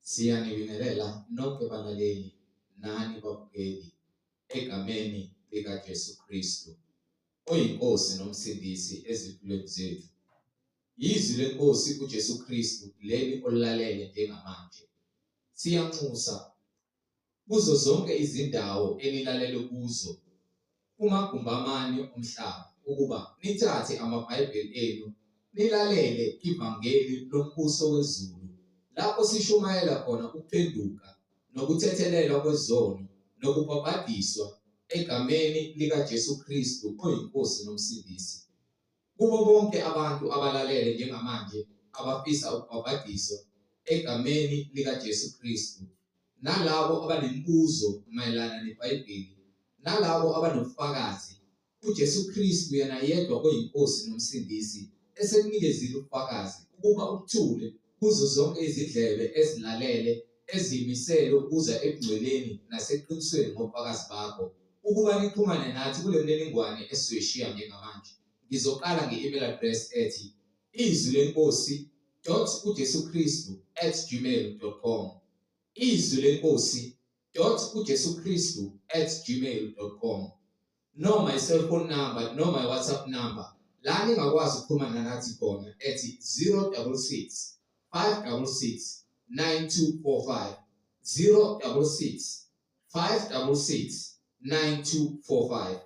Siyanibingelela nonke balaleli nani babukeli egameni likaJesu Kristu oyinkosi nomsindisi ezimpilweni zethu. Yizwi lenkosi uJesu Kristu leli olilalele njengamanje. Siyanxusa kuzo zonke izindawo enilalele kuzo kumagumbi amane omhlaba ukuba nithathe amabhayibheli enu nilalele ivangeli lombuso wezulu, lapho sishumayela khona ukuphenduka nokuthethelelwa kwezono nokubhabhadiswa egameni likaJesu Kristu oyinkosi nomsindisi. Kubo bonke abantu abalalele njengamanje abafisa ukubhabhadiswa egameni likaJesu Kristu, nalabo abanemibuzo mayelana neBhayibheli, nalabo abanobufakazi, uJesu Kristu yena yedwa oyinkosi nomsindisi esekunikezile ubufakazi ukuba ukuthule kuzo zonke izindlebe ezilalele ezimisele ukuza ekungcweleni naseqinisweni ngobufakazi bakho ukuba nixhumane nathi kule mniningwane esizoyishiya njengamanje. Ngizoqala nge-email address ethi izwilenkosi.ujesukristu@gmail.com, izwilenkosi.ujesukristu@gmail.com, noma i-cellphone number noma i-WhatsApp number la ningakwazi ukuxhumana nathi khona ethi 066 566 9245, 066 566 9245.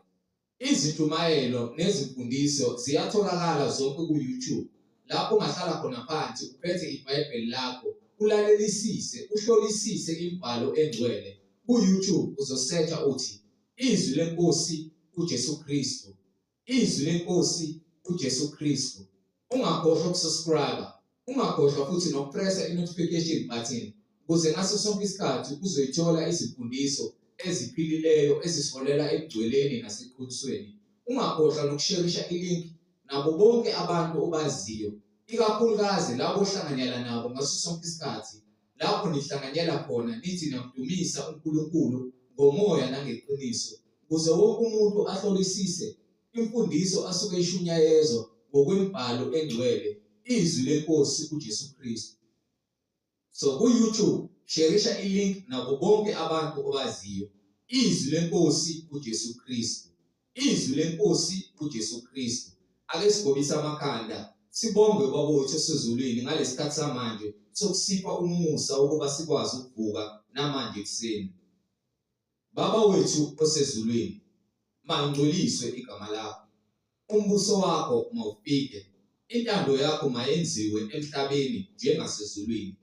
Izijumayelo nezimfundiso ziyatholakala zonke ku-YouTube, lapho ungahlala khona phansi uphethe iBhayibheli lakho ulalelisise, uhlolisise imibhalo engcwele. Ku-YouTube uzosearcha uthi izwi lenkosi uJesu Kristu, izwi lenkosi uJesu Kristu. Ungakhohlwa ukusubscribe, ungakhohlwa futhi nokupressa i-notification button ukuze ngaso sonke isikhathi uzoyithola izifundiso eziphilileyo ezisiholela ekugcweleni naseqinisweni. Ungakhohlwa nokusharisha ilink nabo bonke abantu obaziyo, ikakhulukazi labo ohlanganyela nabo ngaso sonke isikhathi, lapho nihlanganyela khona nithi namdumisa uNkulunkulu ngomoya nangeqiniso, ukuze wonke umuntu ahlolisise imfundiso asuke ishunyayezwa ngokwemibhalo engcwele, izwi lenkosi uJesu Kristu. So ku-YouTube sharisha ilink nabo bonke abantu obaziyo, izwi lenkosi uJesu Kristu, izwi lenkosi uJesu Kristu. Ake sigobise amakhanda sibonge babothu esezulwini ngalesikhathi samanje sokusipha umusa ukuba sikwazi ukuvuka namanje ekuseni. Baba wethu osezulwini, mangcoliswe igama lakho, umbuso wakho mawufike, intando yakho mayenziwe emhlabeni njengasezulwini.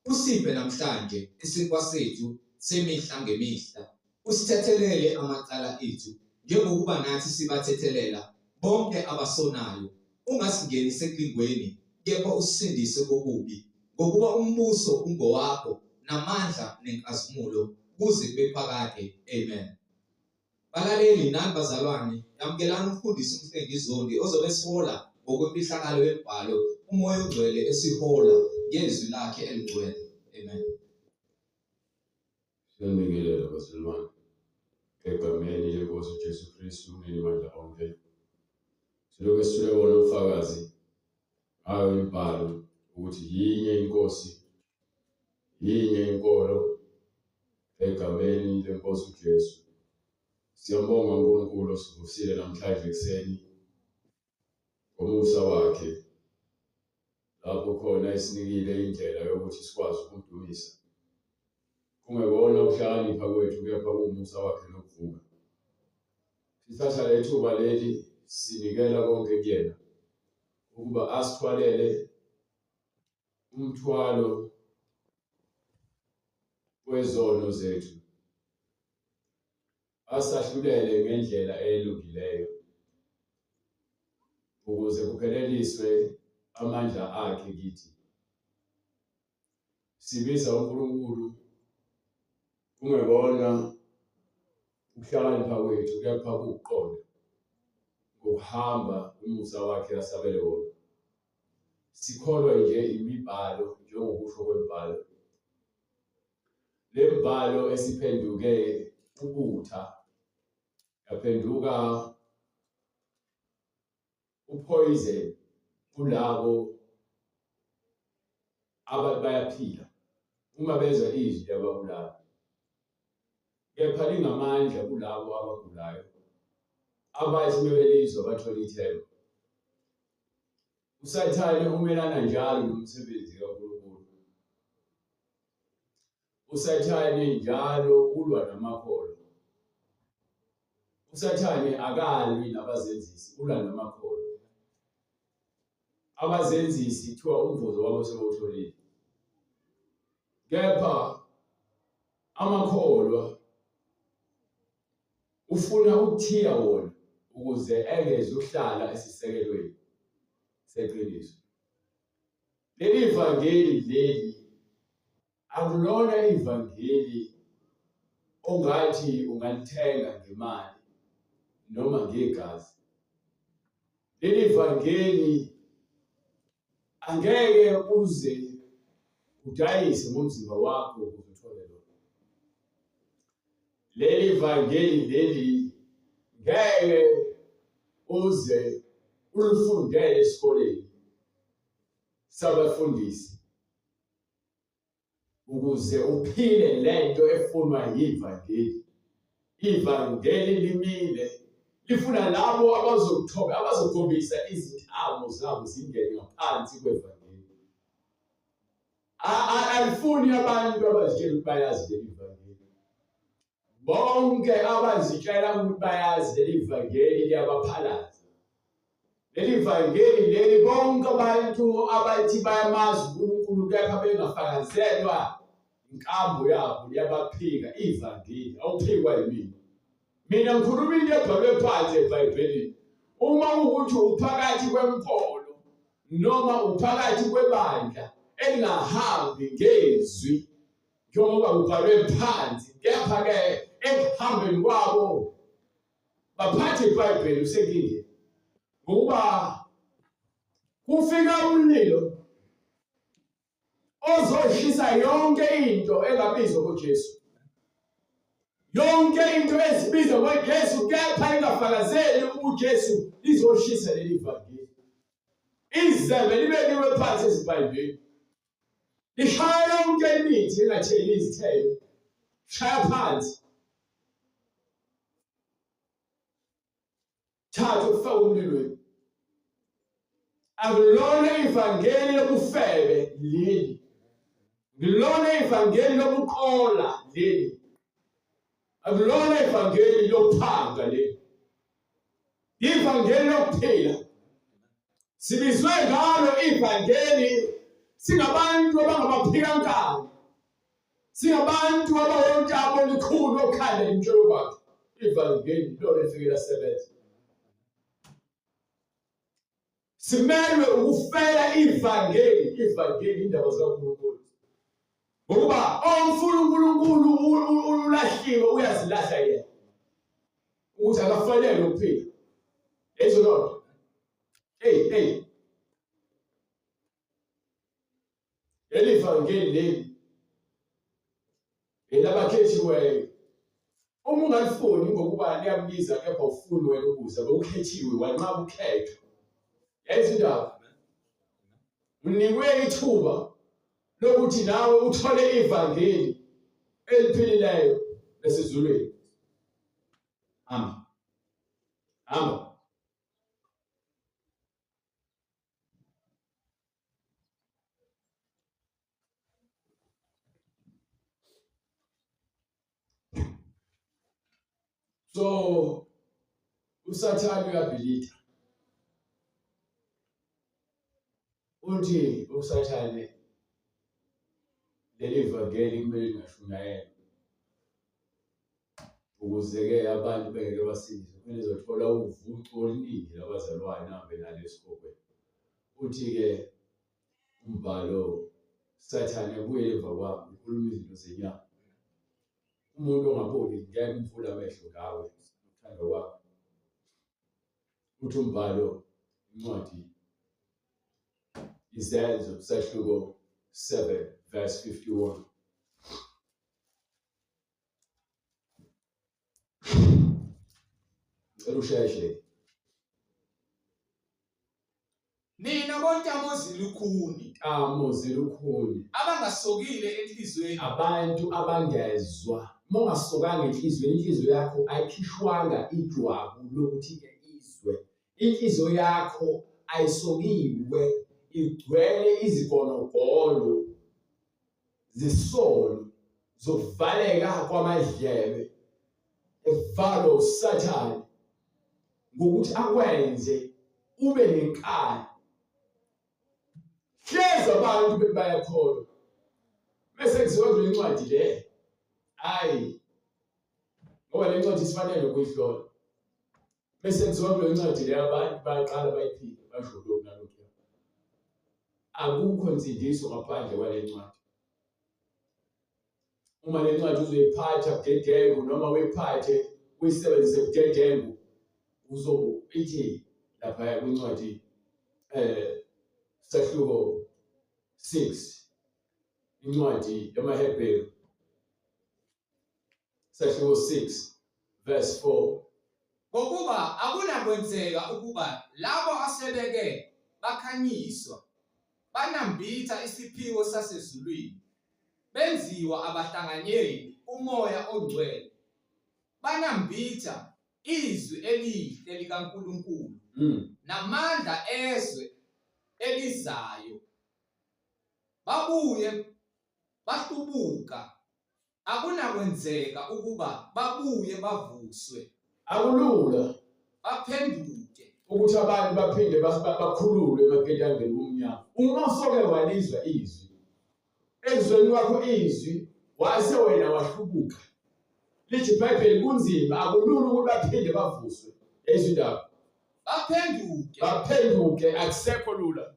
Usiphe namhlanje isinkwa sethu semihla ngemihla, usithethelele amacala ethu njengokuba nathi sibathethelela bonke abasonayo. Ungasingenise ekulingweni, kepha usindise kokubi, ngokuba umbuso ungowakho namandla nenkazimulo kuze kube phakade. Amen. Balaleli nani bazalwane, yamukelani umfundisi uMhlengizondi ozobe sihola ngokwemfihlakalo yemibhalo, umoya ogcwele esihola ngezwi lakhe elingcwele. Amen. Siyabingelela bazalwane egameni lenkosi uJesu Kristu unenimandla onke. Siloke sithule wona ubufakazi ngayo imibhalo ukuthi yinye inkosi, yinye inkolo egameni lenkosi uJesu. Siyambonga uNkulunkulu osivusile namhlanje ekuseni ngomusa wakhe, lapho khona esinikile indlela yokuthi sikwazi ukumdumisa. Kungekona ukuhlakanipha kwethu, kepha kumusa wakhe nokuvuka. Sithatha lethuba leli sinikela konke kuyena ukuba asithwalele umthwalo wezono zethu, asahlulele ngendlela elungileyo ukuze kupheleliswe amandla akhe kithi. Sibiza uNkulunkulu kungekona ukuhlakanipha kwethu, kepha kuwuqonda ngokuhamba umusa wakhe asabele wona. Sikholwa nje imibhalo njengokusho kwemibhalo, le mbhalo esiphenduke ubutha, yaphenduka uphoyizeni kulabo abayaphila uma benza izwi abagulayo, kepha lingamandla kulabo abagulayo abathi mebelizwa bathola ithemba. USathane umelana njalo nomsebenzi kaNkulunkulu. USathane njalo ulwa namakholwa. USathane akalwi nabazenzisi, ulwa namakholwa. Abazenzisi kuthiwa umvuzo wabo sebewutholile. Kepha amakholwa ufuna ukuthiya wona ukuze engeze uhlala esisekelweni seqiniso. Leli ivangeli leli akulona ivangeli ongathi ungalithenga ngemali noma ngegazi. Leli ivangeli angeke uze udayise ngomzimba wakho ukuze uthole lona. Leli ivangeli leli ngeke uze ulifundele esikoleni sabafundisi ukuze uphile lento efunwa yivangeli. Ivangeli limile lifuna labo abazokhombisa izithamo zabo zingene ngaphansi kwevangeli. Alifuni abantu abazitshela ukuthi bayazi leli ivangeli. Bonke abazitshela ukuthi bayazi leli ivangeli liyabaphalaza. Leli ivangeli leli bonke abantu abathi bayamazi uNkulunkulu kepha bengafakazelwa inkambo yabo liyabaphika ivangeli. Awuphikwa yimina. Mina ngikhuluma into ebhalwe phansi eBhayibhelini. Uma ukuthi uphakathi kwenkolo noma uphakathi kwebandla elingahambi ngezwi njengoba kubhalwe phansi, kepha-ke ekuhambeni kwabo baphathe iBhayibheli usenkingeni. Ngoba kufika umlilo ozoshisa yonke into engabizwa ngoJesu. Yonke into ezibizwa ngoJesu kepha ingafakazeli uJesu lizoshisa leli ivangeli. Izembe libekiwe phansi eziBhayibhelini. Lishaya yonke imithi engatheli izithelo. Shaya phansi. Thatha ufake umlilweni. Akulona ivangeli lobufebe leli. Akulona ivangeli lobuqola leli. Akulona ivangeli lophanga leli. Ivangeli lokuphila. Sibizwe ngalo ivangeli singabantu abangabaphilankani. Singabantu abawontsha olukhulu okhanda imtshelo kwakhe. Ivangeli lona lifike lasebenza. Simelwe ukufela ivangeli indaba zikaNkulunkulu. Ngoba omfuna uNkulunkulu ulahliwe uyazilahla yena. Ukuthi akafanele ukuphila. Ezo lonto. Hey. Leli ivangeli leli elabakhethiweyo. Uma ungalifuni ngokuba liyabiza kepha ufuni wena ukuza bewukhethiwe wanqaba ukhetho. Yazi indaba. Unikwe ithuba lokuthi nawe uthole ivangeli eliphilileyo lesizulwini. Hamba. So uSathane uyabhilida. Uthi uSathane leli ivangeli kumele lingashunyayelwa. Ukuze-ke abantu bengeke basindiswe kumele zothola uvuco oluningi labazalwane ahambe nalo esikhokweni. Uthi-ke umbhalo Sathane ubuyele emva kwami ukhuluma izinto zenyama. Umuntu ongaboni ngeke umfule amehlo ngawe uthando kwakho. Uthi umbhalo incwadi Izenzo sahluko 7 verse 51. Usheshe. nina bontamozi lukhuni Amozi lukhuni. abangasokile enhlizweni Abantu abangezwa. Mongasokanga enhlizweni, inhliziyo yakho ayikhishwanga ijwabu lokuthi ke izwe. Inhliziyo yakho ayisokiwe, igcwele izigonogolo zisolo zokuvaleka kwamadlebe evalwa uSathane ngokuthi akwenze ube nenkani. Hlezi abantu bayakholwa. Bese kuziwa incwadi le. Hayi. Ngoba le ncwadi sifanele ukuyihlola. Bese kuziwa incwadi le abantu bayaqala bayiphinde basho lokhu nalokhu. Akukho insindiso ngaphandle kwale ncwadi. Uma le ncwadi uzoyiphatha budedengu noma uyiphathe uyisebenzise budedengu ithi lapha kwincwadi sahluko 6 incwadi yamaHebheru sahluko 6 verse 4 ngokuba akunakwenzeka ukuba labo asebeke bakhanyiswa banambitha isiphiwo sasezulwini benziwa abahlanganyeli umoya ongcwele banambitha izwi elihle likaNkulunkulu namandla ezwe elizayo babuye bahlubuka akunakwenzeka ukuba babuye bavuswe akulula baphenduke ukuthi abantu baphinde bakhululwe emagetangeni omnyama. Uma soke walizwa izwi ezweni wakho izwi wase wena wahlubuka. Lithi iBhayibheli kunzima akulula ukuthi baphinde bavuswe ezindaba. Baphenduke akusekho lula.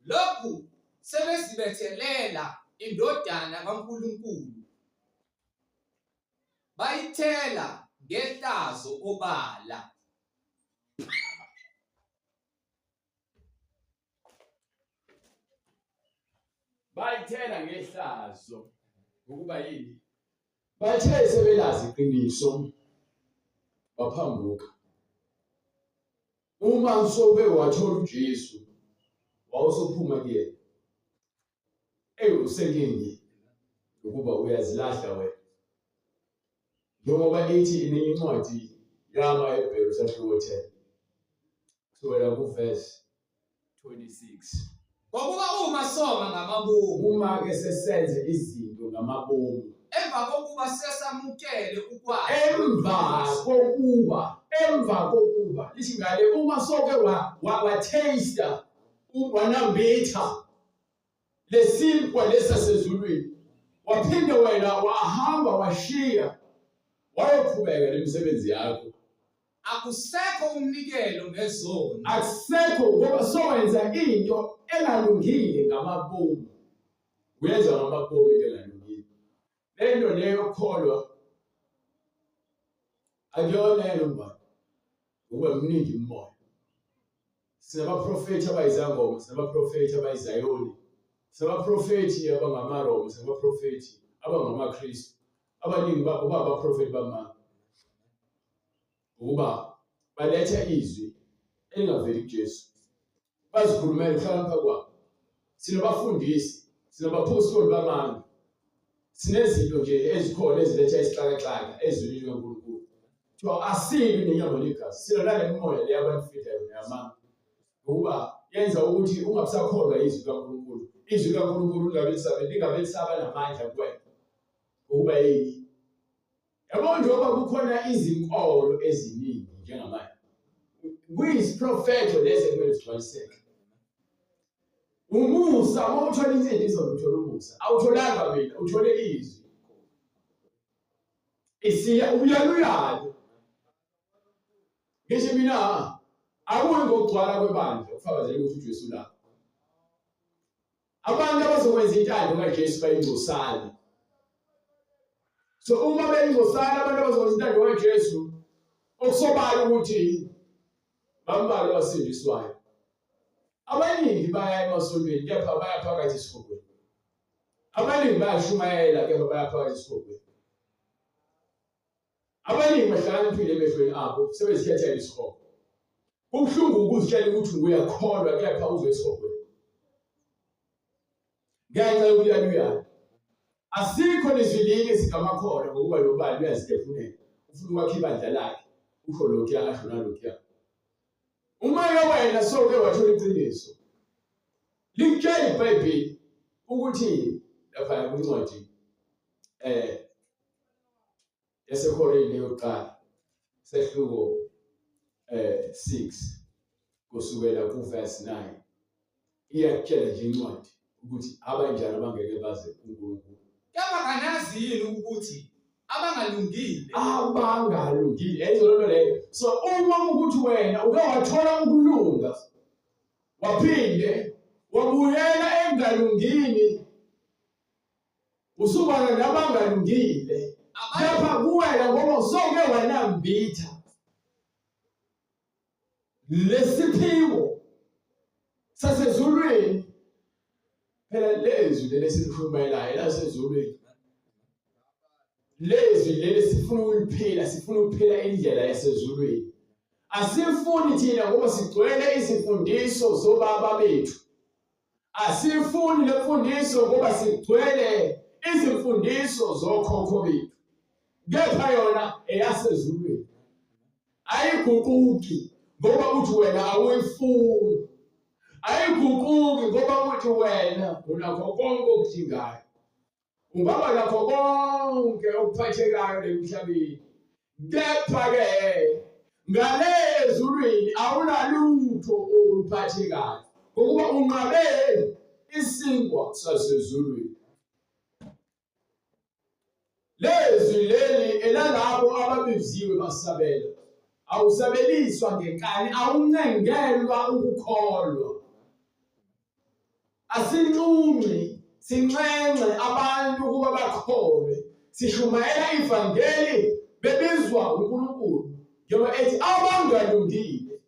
Lokhu sebezibethelela indodana kaNkulunkulu bayithela ngehlazo obala. Bayithela ngehlazo ukuba yini? Bathe sebelazi iqiniso baphambuka. Uma usobe wathola uJesu wawusophuma kuyena. Usenkingeni ukuba uyazilahla wena. Njengoba ithi incwadi yamaHebheru sahluko 10 kusukela kuverse 26. Ngokuba uma soma ngamabomu Uma ke sesenze izinto ngamabomu emva kokuba sesamukele ukwazi emva kokuba lithi ngale uma soke wa-taste wanambitha lesinkwa lesasezulwini waphinde wena wahamba washiya wayoqhubeka nemisebenzi yakho. Akusekho umnikelo ngezono. Akusekho ngoba sowenza into engalungile ngamabomu. Uyenza ngamabomu into engalungile. Lento leyo kholwa akuyona yena ngoba mningi umoya. Sinabaprofeti abayizangoma, sinabaprofeti abayizayoni, sinabaprofeti abangamaRoma, sinabaprofeti abangamaKristu. Abaningi babo abaprofeti bamanga. Ukuba baletha izwi elingaveli kuJesu. Bazikhulumela ukhlakanipha kwabo. Sinabafundisi, sinabapostoli bamanga. Sinezinto nje ezikhona eziletha isixakaxaka ezwini likaNkulunkulu. Kuthiwa asili nenyama negazi. Sina nale moya le abanifitayo neyamanga. Ukuba yenza ukuthi ungabisakholwa izwi likaNkulunkulu. Izwi likaNkulunkulu lingabelisaba namandla kuwena. Ukuba yini? Yabo njengoba kukhona izinkolo eziningi njengamanje. Kuyisiprofeto lezi ekumele sigcwaliseke. Umusa, uma uthola insindiso uthola umusa. Awutholanga mina, uthole izwi. Isiya uyaluyalo. Ngisho mina akuyi ngokugcwala kwebandla ukufakazela ukuthi uJesu lapha. Abantu abazokwenza intando kaJesu bayingcosana. So uma beyingcosana abantu abazokwenza intando kaJesu okusobala ukuthi bambalwa abasindiswayo. Abaningi baya emasontweni kepha baya phakathi esifubeni. Abaningi bayashumayela kepha baya phakathi esifubeni. Abaningi bahlakaniphile emehlweni abo sebezikhethela isihogo. Kubuhlungu ukuzitshela ukuthi uyakholwa kepha uzoyisokwe. Ngenxa yokuyaluya. Asikho lizwilinye sikamakholwa ngokuba lo bani uyazidefunela. Ufuna ukwakha ibandla lakhe. Usho lokhuya asho nalokhuya. Uma wena soke wathola iqiniso. Likutshela iBhayibheli ukuthi lapha kwincwadi yaseKorinte yokuqala sehluko 6 kusukela kuverse 9 iyakutshela nje incwadi ukuthi abanjani abangeke baze uNkulunkulu. Yabanganazi yini ukuthi abangalungile Ezololo leyo. So uma ukuthi wena uke wathola ukulunga waphinde wabuyela engalungini usubana nabangalungile lapha kuwena ngoba usoke wanambitha lesiphiwo sasezulwini. Phela lezwi lesikhulumayo lasezulwini lezwi leli sifuna ukuliphila, sifuna ukuphila indlela yasezulwini. Asifuni thina ngoba sigcwele izifundiso zobaba bethu. Asifuni lemfundiso ngoba sigcwele izimfundiso zokhokho bethu. Kepha yona eyasezulwini ayiguquki ngoba uthi wena awuyifuni. Ayiguquki ngoba uthi wena unakho konke okudingayo. Ungaba nakho konke okuphathekayo emhlabeni. Kepha-ke ngale ezulwini awunalutho oluphathekayo ngokuba unqabe isinkwa sasezulwini. Lezwi leli elalabo ababiziwe basabela. Awusabeliswa ngenkani, awuncengelwa ukukholwa. Asinxunxi sinxenxe abantu ukuba bakholwe. Sishumayela ivangeli bebizwa uNkulunkulu njengoba ethi abangalungile.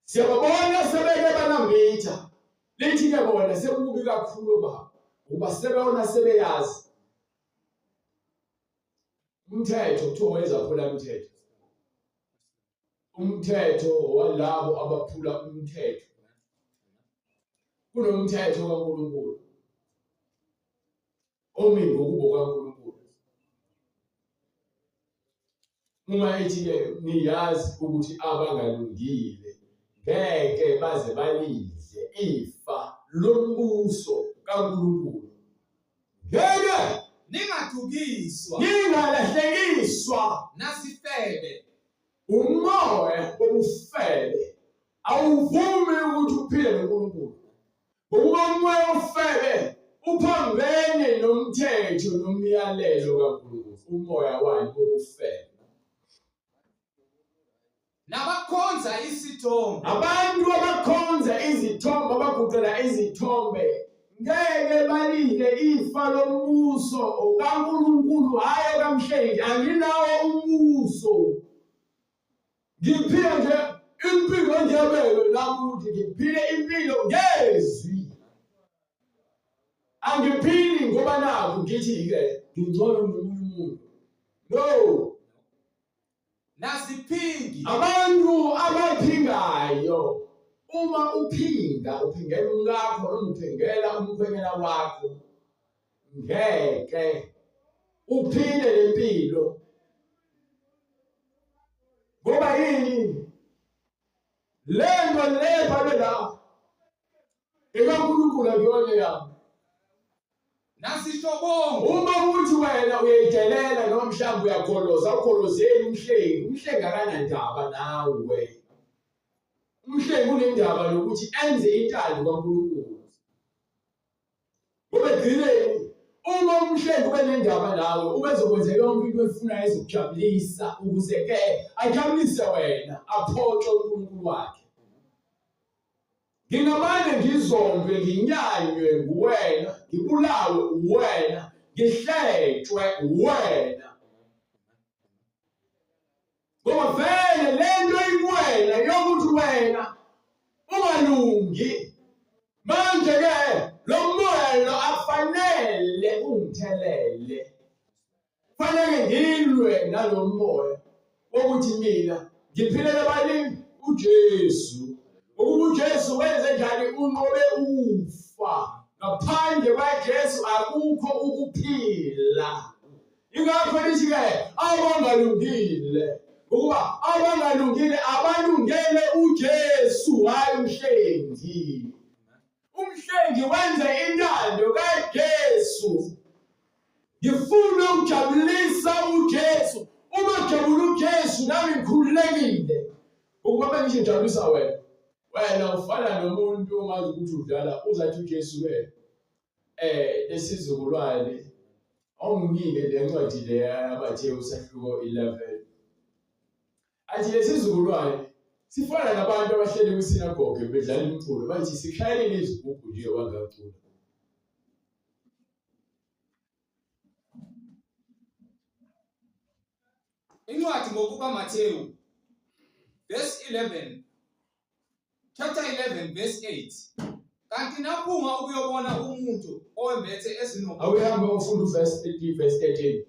Siyababona sebeke banambitha. Lithi-ke bona sekubi kakhulu baba ukuba sebeyona sebeyazi umthetho kuthiwa wayezaphula umthetho. Umthetho walabo abaphula umthetho. Kunomthetho kaNkulunkulu omi ngokubo kaNkulunkulu. Uma ethi-ke niyazi ukuthi abangalungile ngeke baze balidle ifa lombuso kaNkulunkulu. Ngeke ningathukiswa ningalahlekiswa nasifebe. Umoya wobufebe awuvumi ukuthi uphile noNkulunkulu. Ngokuba umoya ofebe uphambene nomthetho nomyalelo kaNkulunkulu. Umoya wani wobufebe. Nabakhonza isithombe. Abantu abakhonza izithombe abaguqela izithombe ngeke balidle ifa lombuso kaNkulunkulu, hayi kamhlengi. Anginawo umbuso. Ngiphila nje impilo njebele nami ukuthi ngiphile impilo ngezwi. Angiphili ngoba nakho ngithi-ke ngingcono nomunye umuntu. No. Nasiphingi. Abantu abaphingayo uma uphinga uphingela umkakho noma uphingela umkhwenyana wakho ngeke uphile lempilo. Ngoba yini? Lento lebhalwe la ekaNkulunkulu akuyona yami. Nasishobongo. Uma uthi wena uyayidelela noma mhlawumbe uyakholoza, ukholozeli umhlengi. Umhlengi akanandaba nawe. Umhlengi unendaba lokuthi enze intando kaNkulunkulu. Ngoba egcineni uma umhlengi ube nendaba nawe ubezokwenza yonke into efunayo ezokujabulisa ukuze-ke ajabulise wena aphoxe uNkulunkulu wakhe. Ngingamane ngizondwe nginyanywe nguwena, ngibulawe uwena, ngihletshwe uwena. Ngoba vele lento ikuwena yokuthi wena ungalungi. Manje-ke lo moya lo afanele ungithelele. Fanele ngilwe nalo moya wokuthi mina ngiphilela abalimi uJesu. Ukuba uJesu wenze njani unqobe ufa. Ngaphandle kwaJesu akukho ukuphila. Ingakho lithi ke abangalungile. Ukuba abangalungile abalungele uJesu hayi umhlengi. Umhlengi wenza intando kaJesu. Ngifuna ukujabulisa uJesu. Uma jabula uJesu nami ngikhululekile. Ukuba ngisho ngijabulisa wena. Wena ufana nomuntu ongazi ukuthi udlala uzathi uJesu ke lesizukulwane onginike le ncwadi le yaBathewu sahluko 11. Athi lesizukulwane sifana nabantu abahleli kwisinagoge bedlala umculo bathi sikhayelele izigubhu nje wangacula. Incwadi ngokuka Mathewu verse 11 chapter 11 verse 8. Kanti naphuma ukuyobona umuntu owembethe ezinokuba. Awuhambe ufunda verse 18 verse 13.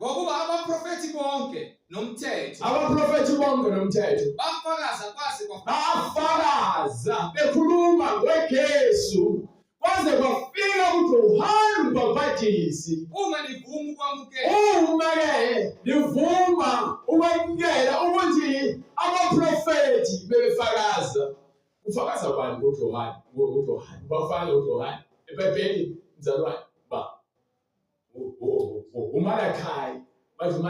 Ngokuba abaprofeti bonke nomthetho. Abaprofeti bonke nomthetho. Bafakaza kwaze bafakaza bekhuluma ngoJesu. Kwaze kwafika uJohane uMbhapatisi. Uma nivuma ukwamukela. Uma ke nivuma ukwamukela ukuthi abaprofeti befakaza. Ufakaza bani ngoJohane? ngoJohane. Bafana uJohane. eBhayibhelini mzalwane ba. uMalachi. Bathi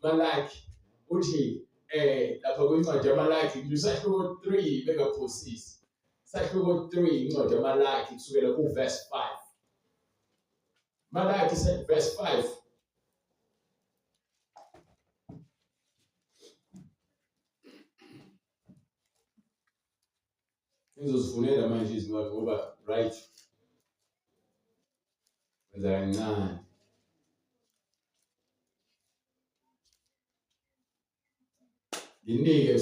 Malaki. Uthi lapha kwincwadi yaMalaki kusahluko 3 bengaphosisi. Sahluko 3 incwadi yaMalaki kusukela ku verse 5. Malaki verse 5. Ngizozifunela manje izincwadi ngoba right. Wenza kancane. Inike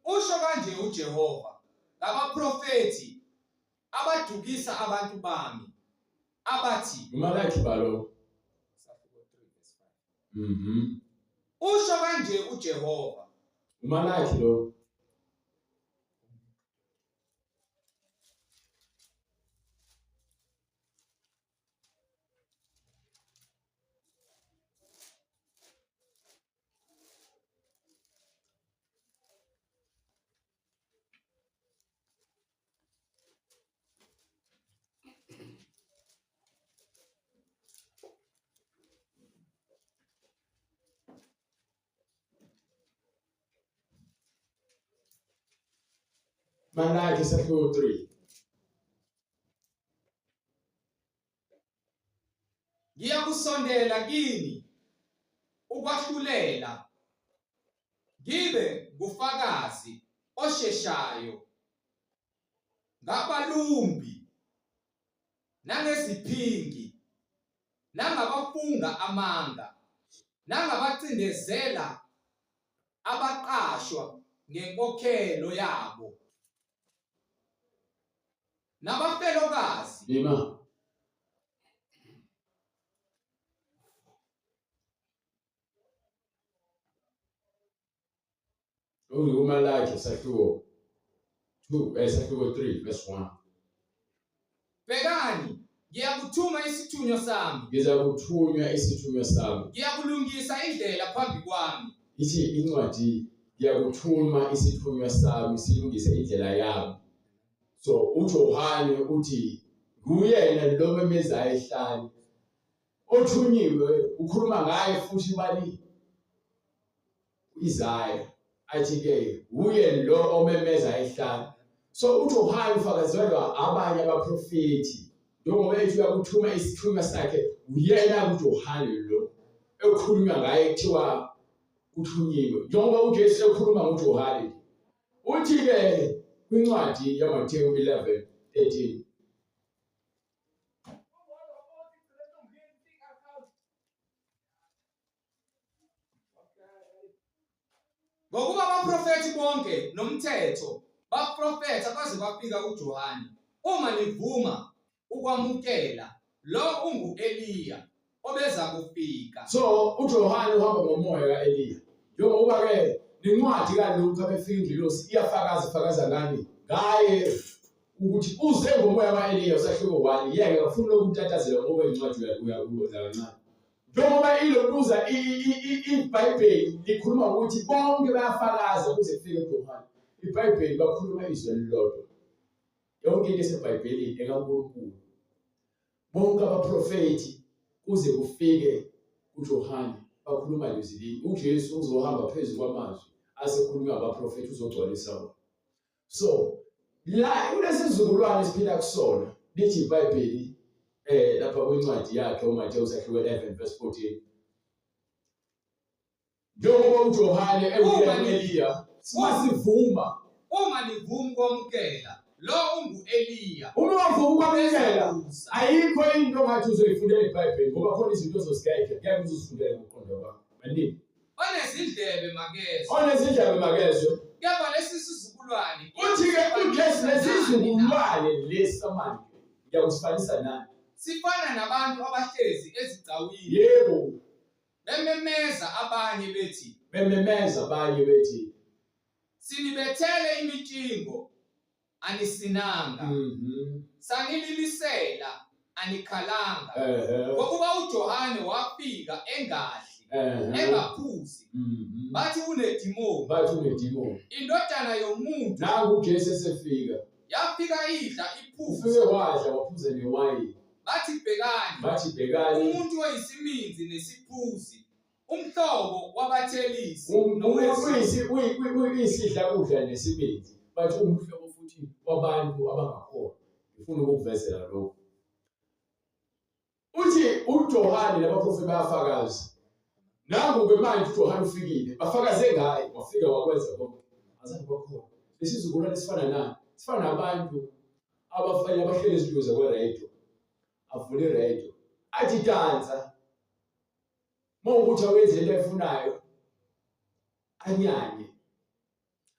usho kanje uJehova labaprofeti abadukisa abantu bami abathi uMalaki balo. Usho kanje uJehova uMalaki lo. Malaki sahluko 3. Ngiyakusondela kini ukwahlulela ngibe ngufakazi osheshayo ngabalumbi nangeziphingi nangabafunga amanga nangabacindezela abaqashwa ngenkokhelo yabo nabafelokazi Lima. uMalaki sahluko 2 sahluko 3 verse 1. Bekani ngiyakuthuma isithunywa sami. Ngiza kuthunywa isithunywa sami. Ngiyakulungisa indlela phambi kwami. Ithi incwadi ngiyakuthuma isithunywa sami silungise indlela yami. So uJohane uthi nguyena lo memezayo ehlane. Othunyiwe ukhuluma ngaye futhi bani Isaya athi ke uye lo omemeza ehlane. So uJohane ufakazelwa abanye abaprofeti njengoba ethi uyakuthuma isithunywa sakhe uyena uJohane lo ekhulunywa ngaye kuthiwa uthunyiwe njengoba uJesu ekhuluma ngoJohane. Uthi ke kwincwadi yaMathewu 11:13 Ngokuba abaprofeti bonke nomthetho baprofetha kwaze kwafika uJohane. Uma nivuma ukwamukela lo ungu-Eliya obeza kufika. So uJohane uhamba ngomoya kaEliya. Njengoba ke incwadi kaLuka befika ingilosi iyafakaza ngani? Ngaye ukuthi uze ngomoya kaEliya usahluko 1 yeke ufuna ukutatazela ngoba incwadi uyakuza kancane. Njengoba ilokuza iBhayibheli likhuluma ukuthi bonke bayafakaza ukuze kufike uJohane. IBhayibheli bakhuluma izwi elilodwa. Yonke into eseBhayibhelini ekaNkulunkulu. Bonke abaprofeti kuze kufike uJohane bakhuluma lezi linye. uJesu uzohamba phezulu kwamazwi asekhulunywa abaprofeti uzogcwalisa. So la kulesizukulwane esiphila kusona lithi iBhayibheli lapha kwincwadi yakhe uMateyu 11:14. Njengoba uJohane eWiliya sivuma Uma nivuma ukwamukela lo ungu-Eliya. uma wavuma ukwamukela ayikho into ongathi uzoyifundela iBhayibheli ngoba khona izinto ozozigayela ngeke uzifundele ngokuqonda kwakho. Maningi Onezindlebe makezwe. onezindlebe makezwe. Kepha lesi sizukulwane Uthi-ke uJesu lesizukulwane lesamanje ngiyakusifanisa nani? sifana nabantu abahlezi ezigcawini Yebo, bememeza abanye bethi, bememeza abanye bethi sinibethele imitshingo anisinanga, sanililisela anikhalanga. Ngokuba uJohane wafika engadli engaphuzi, bathi unedimoni. Indodana yomuntu nangu uJesu esefika yafika idla iphuzi, ufike wadla waphuza newayini. bathi bhekani umuntu oyisiminzi nesiphuzi, umhlobo wabathelisi uyisidla kudla nesibindi, bathi umhlobo futhi wabantu abangakholwa. Ngifuna ukukuvezela lokho. Uthi uJohane nabaprofeti bayafakaza. Nangu-ke manje uJohane ufikile, bafakaze ngaye, wafika wakwenza konke. Azange bakholwa. Lesizukulwane sifana nani? Sifana nabantu abahleli ezitulo kweredio, avule iredio, athi dansa. Mawukuthi awenze into ayifunayo, anyanye.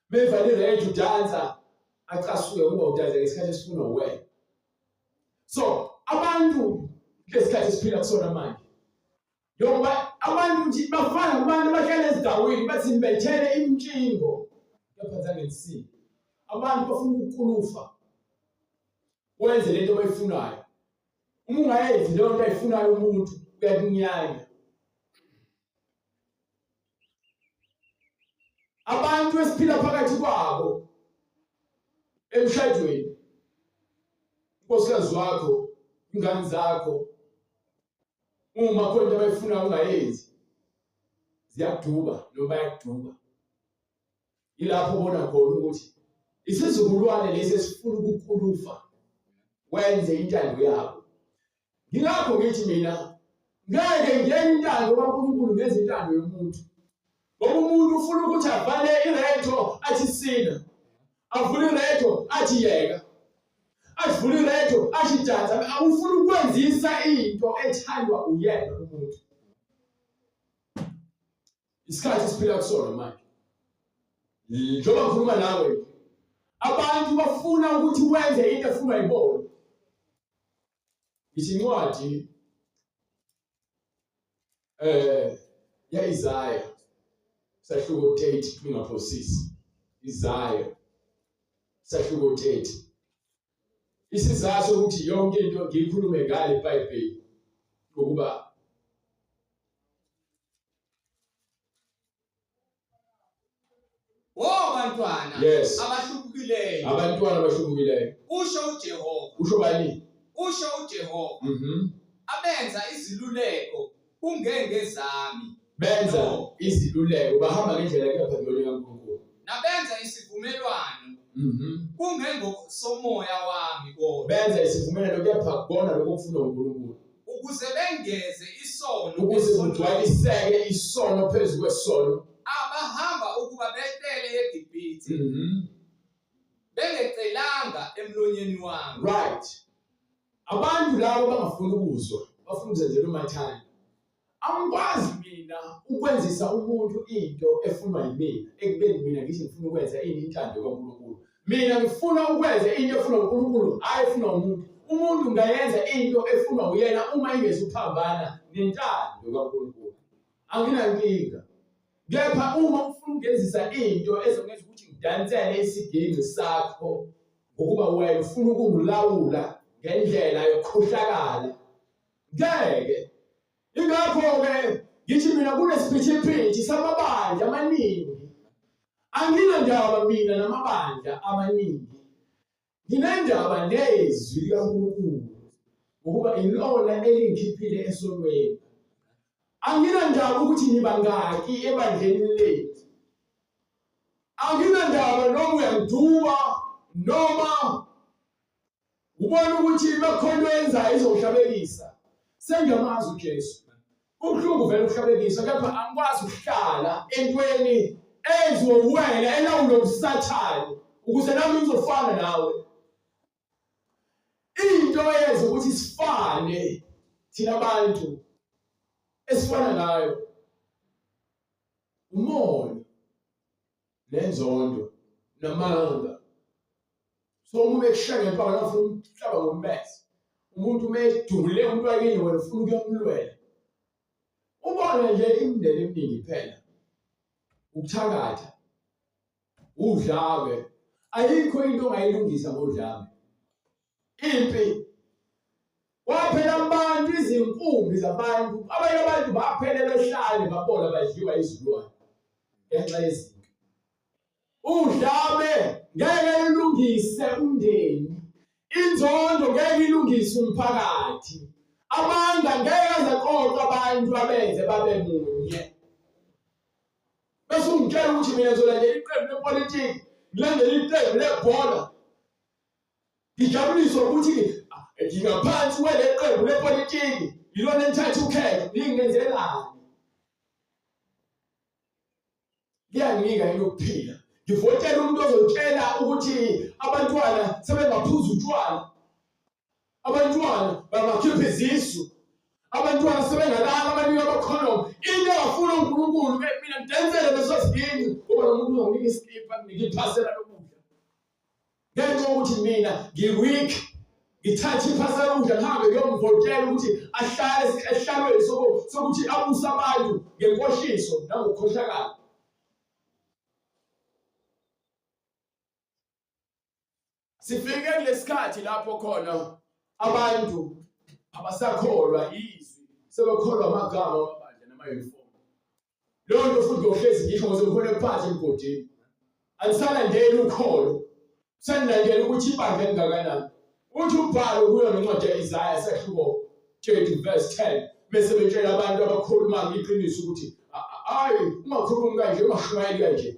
Bevale iredio dansa, acasuke ukuba udansa ngesikhathi esifuna uwena. So, abantu lesikhathi esiphila kusona manje. Njengoba abantu nje bafana nabantu abahleli ezidawini bathi nibethele imitshingo. Kepha ngensimbi. Abantu bafuna ukukulufa. Wenze lento abayifunayo. Uma ungayenzi leyo nto ayifunayo umuntu uyakunyanya. Abantu esiphila phakathi kwabo emshadweni, unkosikazi wakho, ingane zakho, uma khona into abayifunayo ungayenzi, ziyakuduba noma bayakuduba. Yilapho ubona khona ukuthi isizukulwane lesi esifuna ukukulufa wenze intando yabo. Ngilapho ngithi mina ngeke ngiyeke intando kaNkulunkulu ngenze intando yomuntu. Ngoba umuntu ufuna ukuthi avale iredio athi sina, avule iredio athi yeka, avule iredio athi dansa. Awufuna ukwenzisa into ethandwa uyena umuntu. Isikhathi esiphila kusona manje. Njengoba ngikhuluma nawe, abantu bafuna ukuthi wenze into efunwa yibona. Isincwadi ya-Isaya sahluko 30 kungaphosisi. Isaya sahluko 30. Isizathu sokuthi yonke into ngiyikhulume ngale eBhayibheli ngokuba abantwana abahlubukileyo. Abantwana abahlubukileyo. Usho uJehova. Usho bani? Usho uJehova. Abenza iziluleko kungengezami. Benza iziluleko bahamba ngendlela kaPhathiyoli kaNkulunkulu. Nabenza isivumelwano. Kungengosomoya wami kodwa. Benza isivumelwano kepha kona lokho kufuna uNkulunkulu. Ukuze bengeze isono. Ukuze kugcwaliseke isono phezu kwesono. Abahamba ukuba behlele eGibhithe. Bengecelanga emlonyeni wami. Right. Abantu labo bangafuni ukuzwa, bafuna ukuzenzela umathanda. Angikwazi mina ukwenzisa umuntu into efunwa yimina, ekubeni mina ngithi ngifuna ukwenza intando kaNkulunkulu. Mina ngifuna ukwenza into efunwa uNkulunkulu, hayi efunwa umuntu. umuntu ungayenza into efunwa uyena uma ingezuphambana nentando kaNkulunkulu. Anginankinga. Kepha uma ufuna ukungenzisa into ezongenza ukuthi ngidansele isigingci sakho ngokuba wena ufuna ukungilawula ngendlela yokukhohlakala, ngeke. Ingakho-ke ngithi mina kunesiphithiphithi samabandla amaningi. Anginandaba mina namabandla amaningi. Nginendaba nezwi likaNkulunkulu ukuba ilona elingikhiphile esonweni. Anginandaba ukuthi nibangaki ebandleni lethu. Anginandaba noma uyangiduba noma ubona ukuthi bakhona wenzayo izohlabekisa. Sengiyamazi uJesu. Kubuhlungu vele ukuhlabekisa, kepha angikwazi ukuhlala entweni eziwuwena elawulwa uSathane ukuze nami ngizofana nawe. Into eyenza ukuthi sifane thina abantu esifana nayo umoya nenzondo namanga. So uma ekushaya ngempama nafuna umhlaba ngommese, umuntu umedumule umuntu wakini wena ufuna ukuyomlwela. Ubona nje imindeni eminingi phela ukuthakatha udlawe, ayikho into ongayilungisa ngodlawe. Impi waphela abantu, izinkumbi zabantu, abanye abantu baphelela ehlane babona badliwa izilwane ngenxa yezinto. Udlame ngeke ilungise umndeni, inzondo ngeke ilungise umphakathi, amanga ngeke azeqoqa abantu abenze babe munye. Bese ungitshela ukuthi mina ngizolandela iqembu lepolitiki, ngilandela iqembu lebhola, ngijabuliswa ukuthi ngingaphansi kwele qembu lepolitiki, yilona elithatha ukhetho, lingenzelani? Liyanginika yini ukuphila? Ngivotela umuntu ozotshela ukuthi abantwana sebengaphuza utshwala, abantwana bangakhipha izisu, abantwana sebengalala abaningi abakhonoma. Into engafuna uNkulunkulu mina ngidensele leso sigingci ngoba nomuntu uzonginika isikipha nginika iphasela lokudla. Ngenxa yokuthi mina ngi-weak, ngithathe iphasela lokudla ngihambe ngiyomvotela ukuthi ahlale esihlalweni sokuthi abuse abantu ngenkoshiso nangokukhohlakala. Sifike kulesikhathi lapho khona abantu abasakholwa izwi, sebekholwa amagama amabandla nama-uniform. Leyo nto futhi ngohlezi ngisho ngoze ngikhona phansi emgodini. Angisalandeli ukholo, sengilandela ukuthi ibandla elingakanani. Uthi umbhalo kuyo nencwadi ya-Isaya sehluko 30 verse 10, bese betshela abantu abakhuluma ngeqiniso ukuthi hayi ungakhulumi kanje, ungashumayeli kanje,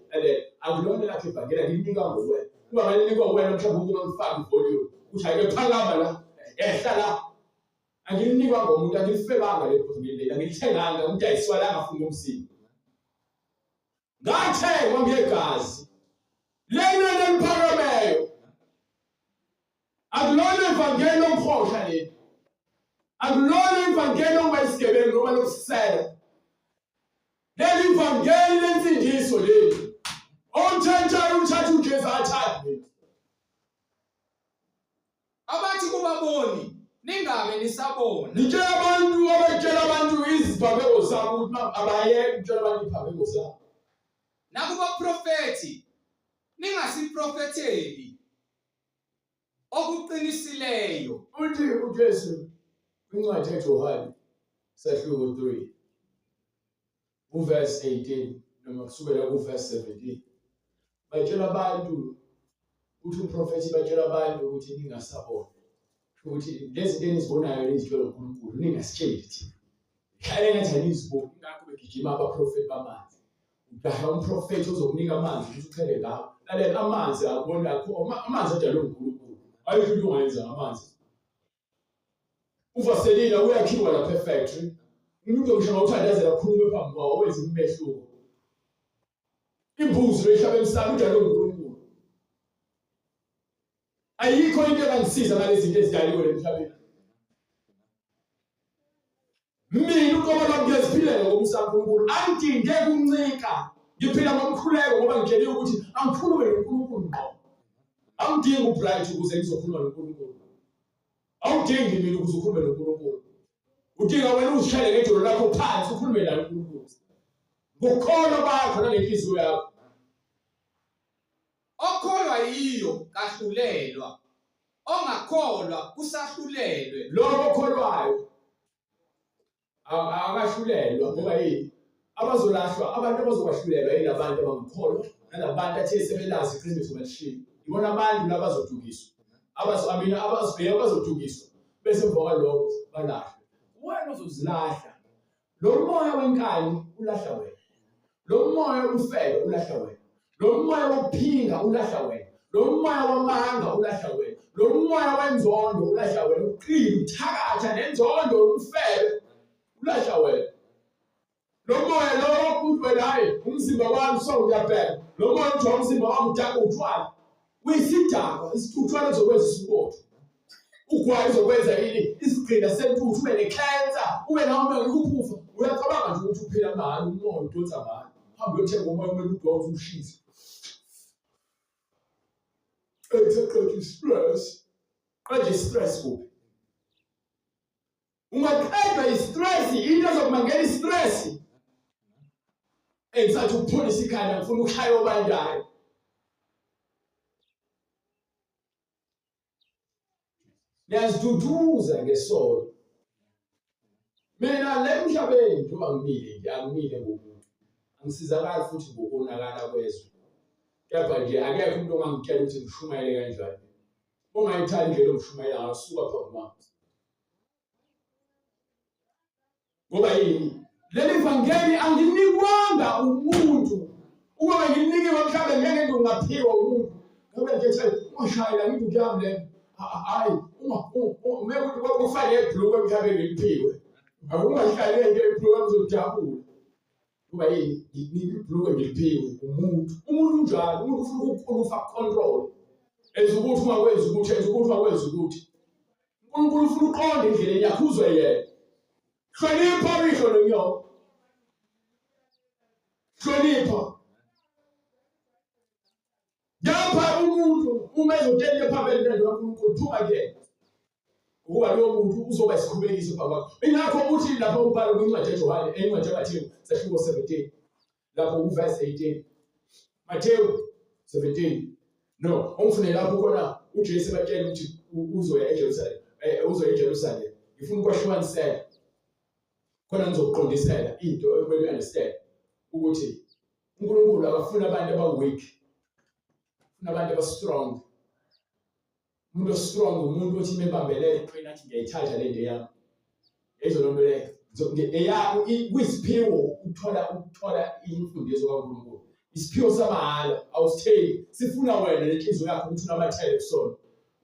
akulona lakho ibhangela ngilinika ngowena. Kuba ngalinikwa wena mhlawumbe uma ngifaka ivolume ukuthi ake phakama la, ehla la. Angilinikwa ngomuntu, angilifebanga lephuzu ngelela, angilithenganga, umuntu ayiswala angafuni umsindo. Ngathengwa ngegazi lena leliphakameyo. Akulona ivangeli lomkhohlwa leli, akulona ivangeli lokubayisigebengu noma lokusela. Leli ivangeli lensindiso leli, omthathayo umthatha uJesu athathe. Abathi kubaboni ningabe nisabona. Nitshela abantu abatshela abantu izibhabeko zabo ukuthi abayeke ukutshela abantu izibhabeko zabo. Nakubaprofethi ningasiprofetheli okuqinisileyo. Uthi uJesu kwincwadi kaJohane sehluko 3 uverse 18 noma kusukela kuverse 17, batshela abantu uthi umprofethi batshela abantu ukuthi ningasabona, ukuthi lezi zinto enizibonayo lezitshela uNkulunkulu ningasitsheli thina. Hlale ngathi aniziboni, ngakho begijima abaprofethi bamanzi. Udala umprofethi ozokunika amanzi ukuthi uchele ngawo. Lalela, amanzi akubona akho, amanzi adalwe uNkulunkulu. Ayikho into ongayenza ngamanzi. Uvaselina uyakhiwa lapha efactory. Umuntu ngisho ngawuthandazela khulume phambi kwawo wenza imehluko. Imbuzi lehlaba emhlabeni udalwe uNkulunkulu. Ayikho into engangisiza ngalezi zinto ezidaliwe emhlabeni. Mina uqobo lwami ngiyaziphilela ngokusa uNkulunkulu. Angidinge ukuncika. Ngiphila ngomkhuleko ngoba ngitsheliwe ukuthi angikhulume noNkulunkulu ngqo. Angidingi ubright ukuze ngizokhuluma noNkulunkulu. awudingi mina ukuze ukhulume noNkulunkulu. Udinga wena uzishayele ngejolo lakho phansi ukhulume naye uNkulunkulu. Ngokukholwa kwakho nangenhliziyo yakho. Okholwa yiyo kahlulelwa, ongakholwa kusahlulelwe. Lo okholwayo akahlulelwa ngoba yini? Abazolahlwa, abantu abazokwahlulela yilabantu abangakholwa nalabantu athe sebelazi iqiniso balishilo. Ibona abantu labazodukiswa. Abazodukiswa bese emva kwalokho balahlwe. Wena uzozilahla. Lo moya wenkani ulahla wena. Lo moya wobufebe ulahla wena. Lo moya wokuphinga ulahla wena. Lo moya wamanga ulahla wena. Lo moya wenzondo ulahla wena. Uqili, uthakatha nenzondo ubufebe ulahla wena. Lo moya lo ukuthi wena hayi umzimba wami sowuyabheka. Lo moya uthi umzimba wami udaka utshwala. Uyisidakwa isithuthwana zokwenza isibotho. Ugwayi uzokwenza yini? Isigcina sentuthu ube necancer, ube nawe ukufa. Uyacabanga nje ukuthi uphila ngani umoya udonsa ngani. Hamba uyothenga umoya kumele udonse ushise. Qedwe stress. Qedwe stress kuphi? Ungaqedwa istress, into ezokumangela istress. Engisathi ukupholisa ikhanda ngifuna ukushaya obandayo. Niyaziduduza ngesono. Mina le mhlabeni njengoba angimile ngomuntu. Angisizakala futhi ngokonakala kwezwe. Kepha nje akekho umuntu ongangitshela ukuthi ngishumayele kanjani. Ungayithandi nje lo mshumayela ngasuka phambi kwami. Ngoba yini? Leli vangeli anginikwanga umuntu. Uma nginikiwe mhlawumbe ngeke ngingaphiwa umuntu. Ngoba ngithi ungashayela ngithi kuyami le. Hayi, uma kufanele ibhulukwe mhlawumbe ngiliphiwe. Akungashayele nje ibhulukwe ngizojabula. Ngoba yini? Ibhulukwe ngiliphiwe umuntu. Umuntu njalo, umuntu ufuna ukufa control. Enza ukuthi ungakwenza ukuthi, enza ukuthi ungakwenza ukuthi. uNkulunkulu ufuna uqonde endleleni yakho uzwe yena. Hlonipha isho nomnyoko. Hlonipha. Yapha umuntu uma ezotshela ephambili into kaNkulunkulu phuma kuyena. Ukuba lo muntu uzoba isikhubekisi phambi kwakho. Ingakho uthi lapha ubhala kwincwadi kaJohane, encwadi kaMathewu, sahluko 17. Lapho uverse 18. Mathewu 17. No, ongifune lapho khona uJesu batshela ukuthi uzoya eJerusalem. Uzoya eJerusalem. Ngifuna ukwahlukanisela. Khona ngizokuqondisela into ekumele understand ukuthi uNkulunkulu akafuna abantu abaweak. Ufuna abantu abastrong. Umuntu ostrong umuntu othi membambelele qina athi ngiyayithatha le nto yami. Ezonombele eyakho kwisiphiwo ukuthola imfundiso kaNkulunkulu. Isiphiwo samahala awusitheli. Sifuna wena lenhliziyo yakho ukuthi unamathele kusona.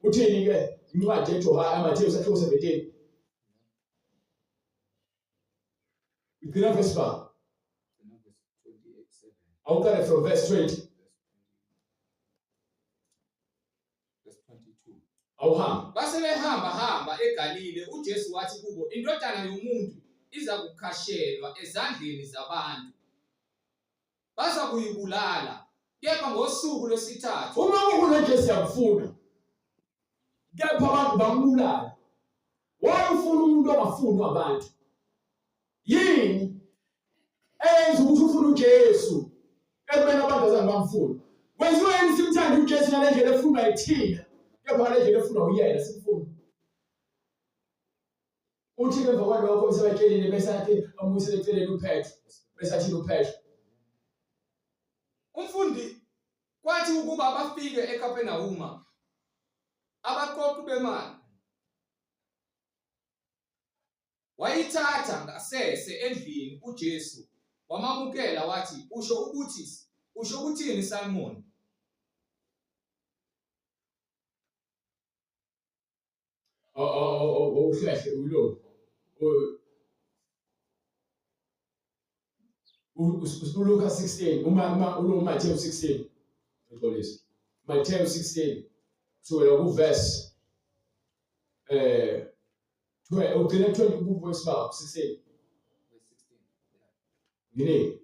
Uthini ke incwadi eJohane Mathewu sahluko 17. Begin verse 5. I'll get from verse 20. Awuhamba. Base behamba eGalile uJesu wathi kubo, indodana yomuntu iza kukhashelwa ezandleni zabantu. Baza kuyibulala, kepha ngosuku lwesithathu. Uma kunoJesu yakufuna. Kepha abantu bambulala. Wayefuna umuntu ongafuni abantu. Yini? Enza ukuthi ufuna uJesu. Ekubeni abantu azange bamfuna. Kwenziwa yini simthanda uJesu ngale ndlela efuna ithina? Kepha ngale ndlela efuna uyena simfuna. Uthi ke emva kwalokho sebatshelile besathi amuyisele eceleni uPetro. Besathi uPetro. Umfundi kwathi ukuba bafike eKapenawuma. Abaqoqi bemali wayithatha ngasese endlini uJesu wamamukela wathi usho ukuthini Simon? Uhlahle ulo. Luka 16 uMathewu 16. Ngixolisa. Mathewu 16. So ku verse 20 verse 16. Yini?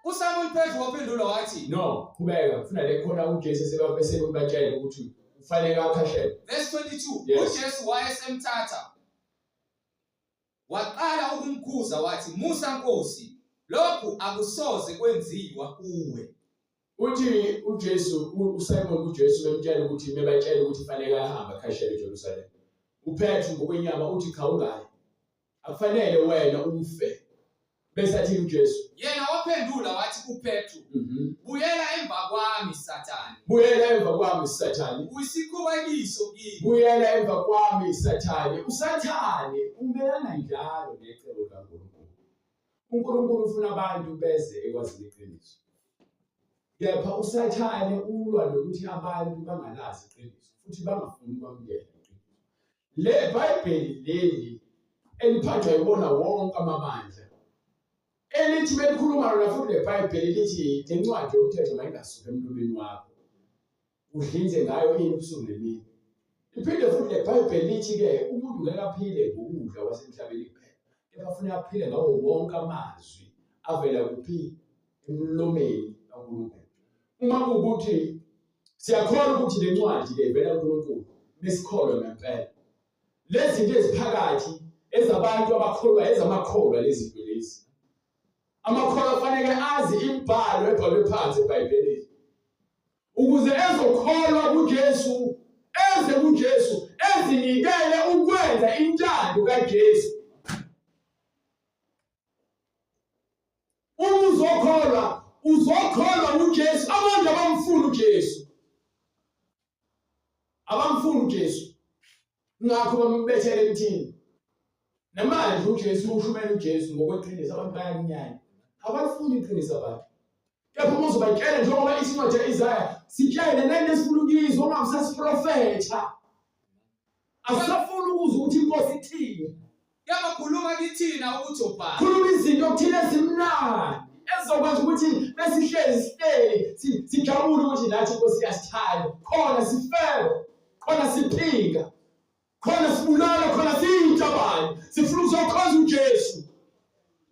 uSimon Petro waphendula wathi no, qhubeka. Ufuna le khona uJesu sebabatshela ukuthi kufanele akhashele. Verse 22. Yes. uJesu wayesemthatha waqala ukumkhuza wathi, Musa Nkosi, lokhu akusoze kwenziwa kuwe. Uthi uJesu uSimon uJesu bemtshela ukuthi mebatshela ukuthi kufanele ahambe akhashele eJerusalem. uPetru ngokwenyama uthi cha ungayi. Akufanele wena ufe. Bese athi uJesu. Yena waphendula wathi kuPetru, buyela emva kwami Sathane. Buyela emva kwami Sathane. Uyisikhubekiso kimi. Buyela emva kwami Sathane. uSathane umelana njalo necebo kaNkulunkulu. uNkulunkulu ufuna abantu beze ekwazini iqiniso. Kepha uSathane ulwa nokuthi abantu bangalazi iqiniso futhi bangafuni ukwamukela iqiniso. Le Bhayibheli leli eliphathwa yibona wonke amabandla. Elithi belikhuluma lona futhi le Bhayibheli lithi lencwadi yomthetho mayingasuka emlomeni wakho. Udlinze ngayo ini ubusuku nemini. Iphinde futhi le Bhayibheli lithi ke umuntu ngeke aphile ngokudla kwasemhlabeni kuphela. Kepha kufanele aphile ngawo wonke amazwi avela kuphi emlomeni kaNkulunkulu. Uma kuwukuthi siyakholwa ukuthi le ncwadi le ivela kuNkulunkulu besikholwa ngempela. Lezi zinto eziphakathi ezabantu abakholwa ezamakholwa lezi zinto lezi. Amakholwa kufanele azi imibhalo ebhalwe phansi eBhayibhelini. Ukuze ezokholwa kuJesu, eze kuJesu, ezinikele ukwenza intando kaJesu. Uma uzokholwa uJesu, abantu abamfuna uJesu. Abamfuna uJesu. Ngakho bambethele emthini. Namanje uJesu ushumela uJesu ngokweqiniso abantu bayaminyanya. Abafuni iqiniso abantu. Kepha uzobatshela njengoba isincwadi kaIsaya sitshele nanesifuna ukizwa ongamsasiprofetha. Asafuna ukuzwa ukuthi inkosi ithini. Yabakhuluma kithina ukuthi ubani. Khuluma izinto okuthile ezimnandi ezokwenza ukuthi besihlezi sijabule ukuthi nathi inkosi yasithanda. Khona sifebe, khona siphinga, khona sibulala, khona siyintabane. Sifuna ukuzokhonza uJesu.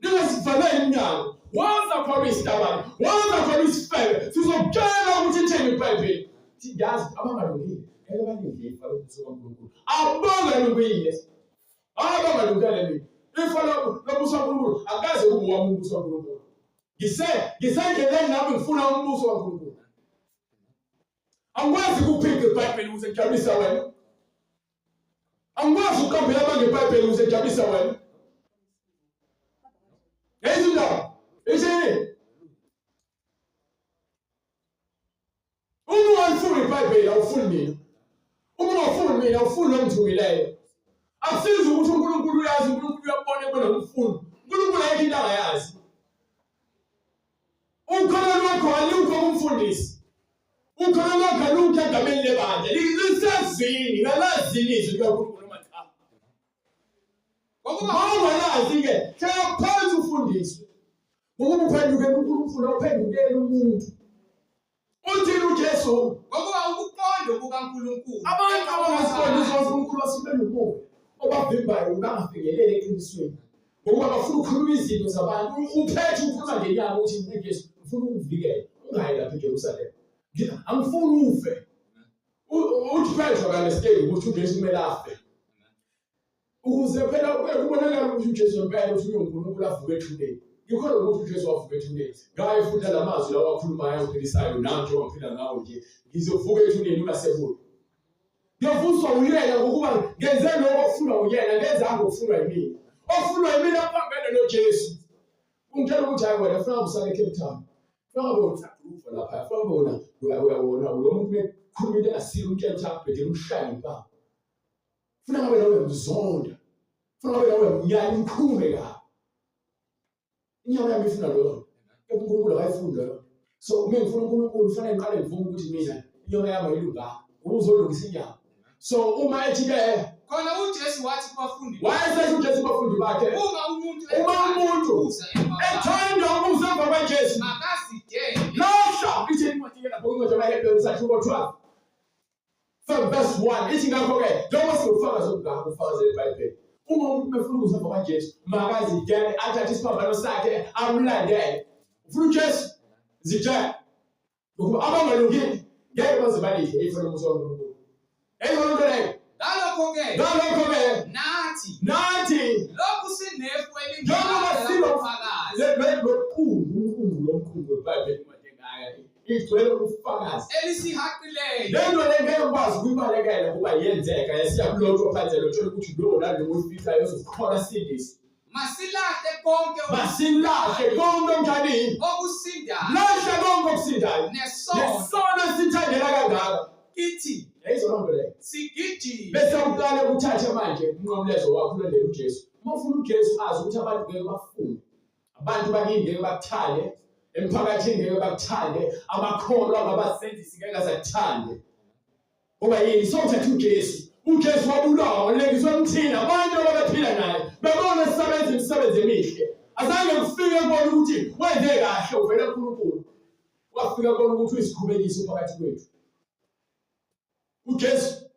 Ningasivaleli iminyango. Waza khona isitabane, waza khona isifebe. Sizokutshela ukuthi ithini iBhayibheli. Siyazi abangalungile. Ngeke balungile balungise kaNkulunkulu. Abangalungile. Abangalungile mina. Ifa lobuso kaNkulunkulu akaze kube wami umbuso kaNkulunkulu. Ngisendleleni nami ngifuna umbuso kaNkulunkulu. Angikwazi ukuphika iBhayibheli ukuze ngijabulise wena. Angikwazi ukuqambela abantu iBhayibheli ukuze ngijabulise wena. Yezindaba. Ithini? Uma ungafuni iBhayibheli awufuni mina. Uma ungafuni mina awufuni lomthumileyo. Akusizi ukuthi uNkulunkulu uyazi, uNkulunkulu uyabona ebona umfundo. uNkulunkulu ayikho into angayazi. Ukholo lwakho alukho kumfundisi. Ukholo lwakho alukho egameni lebandla. Lisezini, ngalazini izwi likaNkulunkulu noma cha. Ngokungalazi-ke, hlala phansi ufundiswe. Ngokuba uphendukele uNkulunkulu awuphendukele umuntu. Uthini uJesu? Ngokuba ukuqonda kukaNkulunkulu. Abantu abangasiqondiswa uNkulunkulu basibele umoya obavimbayo bangafikeleli eqinisweni. Ngokuba bafuna ukukhuluma izinto zabantu. UPetru ukhuluma ngenyama ukuthi uJesu ufuna ukuvikela. Ungayi lapha eJerusalem. Angifuni ufe. Uthi Petru akalesteki ukuthi uJesu kumele afe. Ukuze phela kubonakala ukuthi uJesu ngempela ukuthi uNkulunkulu avuke ethuneni. Ngikholwa ukuthi uJesu wavuka ethuneni. Ngaye futhi lamazwi lawa akhulumayo aphilisayo nami njengoba ngiphila ngawo nje. Ngizovuka ethuneni ungasebuya. Ngiyavuswa uyena ngokuba ngenze lokho okufunwa uyena, ngenzanga okufunwa yimina. Ofunwa yimina phambene noJesu. Ungitshela ukuthi hayi wena ufuna usale eCape Town. Ufuna ukubona ufa lapha. Ufuna ukubona uyabona lo muntu bekhuluma into engasile umtshela ukuthi akubhedela umshaya impama. Ufuna ngabe nawe umzonda. Ufuna ngabe nawe umnyanya umkhulume kabi. Inyama yami ifuna lokho. uNkulunkulu akayifunda lokho. So uma ngifuna uNkulunkulu kufanele ngiqale ngivume ukuthi mina inyama yami ayilunganga. Uzolungisa inyama. So uma ethi ke khona uJesu wathi kubafundi, wayesethi uJesu kubafundi bakhe, uma umuntu ethanda ukuza emva kaJesu akasidele. lasha ithi incwadi lapho incwadi yabaHebrew isahluko 12 from verse 1 ithi ngakho-ke njengoba singufakazi obungako ufakazi eBhayibheli. Uma umuntu befuna ukuza emva kaJesu makazidele athathe isiphambano sakhe amlandele. Ufuna uJesu zidele ngokuba abangalungile ngeke baze balidle ifa lomusa kaNkulunkulu. Eyizolondoleka. Ngalokho-ke Ngalokho-ke nathi nathi lokhu sinefu njengoba elingaka loqungu lomkhulu weBhayibheli emadengaya igcwele ubufakazi. elisihaqileyo Lento le ngeke ukwazi ukuyibalekela kuba yenzeka yesiyakulotshwa phansi lotshela ukuthi lo nalo oyifihlayo uzokukhola sindisi. masilahle konke Masilahle konke mntanini. okusindayo Lahla konke okusindayo. nesono Nesona sithandela kangaka. kithi Eyizolondoleka. sigijime Bese uqale uthathe manje umnqamlezo wakho ulandele uJesu. Uma ufuna uJesu azi ukuthi abantu ngeke bakufunde. Abantu bakini ngeke bakuthande. Emphakathini ngeke bakuthande. Amakholwa angabasenzisi ngeke azakuthande. Ngoba yini sokuthatha uJesu. uJesu wabulawa walengiswa emthini abantu ababephila naye. Bebona sisebenza imisebenzi emihle. Azange kufike kubona ukuthi wenze kahle uvela kuNkulunkulu. Wafika kubona ukuthi uyisikhubekisi phakathi kwethu. uJesu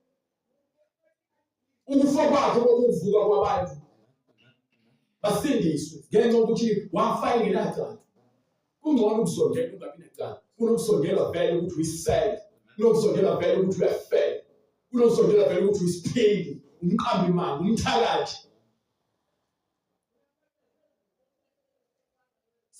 ukufa kwakhe kokuvuka kwabantu basindiswe ngenxa yokuthi wafa engenacala. Kungcono ukusondela ungabi necala. Kunokusondela vele ukuthi uyisele. Kunokusondela vele ukuthi uyafela. Kunokusondela vele ukuthi uyisiphili, umqambi manga, umthakathi.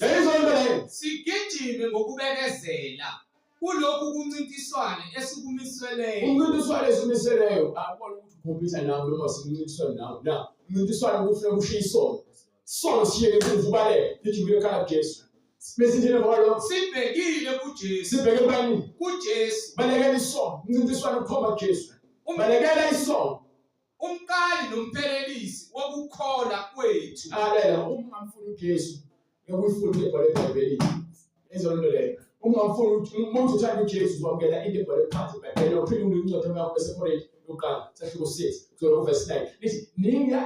Yayizolondoleka. sigijime ngokubekezela kulokhu kuncintiswane esikumisweleyo Umncintiswano esimiseleyo akubona ukuthi ukhompyutha nawe noma sikumncintiswano nawe. Na umncintiswano kufuneka ushiye isono. Isono siyeke kuvubaleke gijimile ekhaya kuJesu. Mesindile ngoba sibhekile kuJesu sibheke ebani kuJesu balekela isono. Umncintiswano ukhomba kuJesu. Balekela isono. umqali nomphelelisi wokukholwa kwethu Alela ungamfuni uJesu ekuyifunda ibhayibheli eBhayibhelini. Ezolondoleka. Ungamfuni umuntu uthanda uJesu uzamukela into ebhayibheli phansi eBhayibheli uphinde uncwadi yakho eseKorinte yokuqala sahluko 6 kuzoba verse 9. Lithi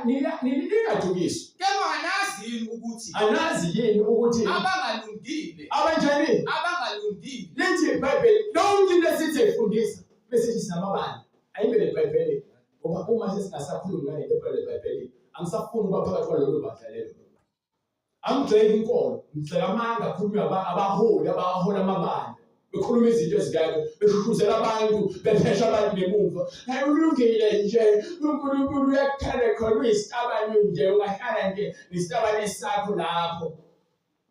ningadukiswa. kepha anazini ukuthi Anazi yini ukuthi abangalungile abanjani? abangalungile Lithi iBhayibheli lonke into esithi ifundisa bese sinamabala. Ayibe leBhayibheli. Ngoba uma sesingasakhulumi ngale nto eBhayibheli angisafuni ukuba phakathi kwalolu badlalelo. Angigxeki inkolo, ngicela amanga akhulunywa abaholi amabandla. Bekhuluma izinto ezingekho, beshushuzela abantu, bephesha abantu ngemuva. Hayi ulungile nje, uNkulunkulu uyakuthanda khona uyisitabane nje, ungahlala nje nesitabane sakho lapho.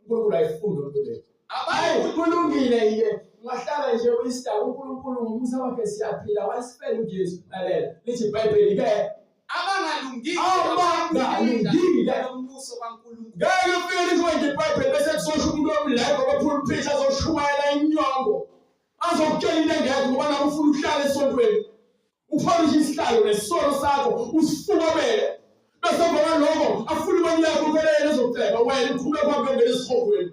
uNkulunkulu ayifundi lento le. Hayi kulungile nje, ungahlala nje uyisitaba uNkulunkulu ngomusa wakhe siyaphila wasifela uJesu. Lalela, lithi iBhayibheli ke abangalungile umbuso kaNkulunkulu ngeke ufike lithi iBhayibheli bese kusosha umuntu omleko baphulpitha azoshumayela inyongo. Azokutshela into engekho ngoba nawe ufuna ukuhlala esontweni. Upholishe isihlalo nesono sakho usifukabele. Bese ngoba lokho afuna imali yakho uphelele ezokuceba wena uqhubeka kwakho ngene esihogweni.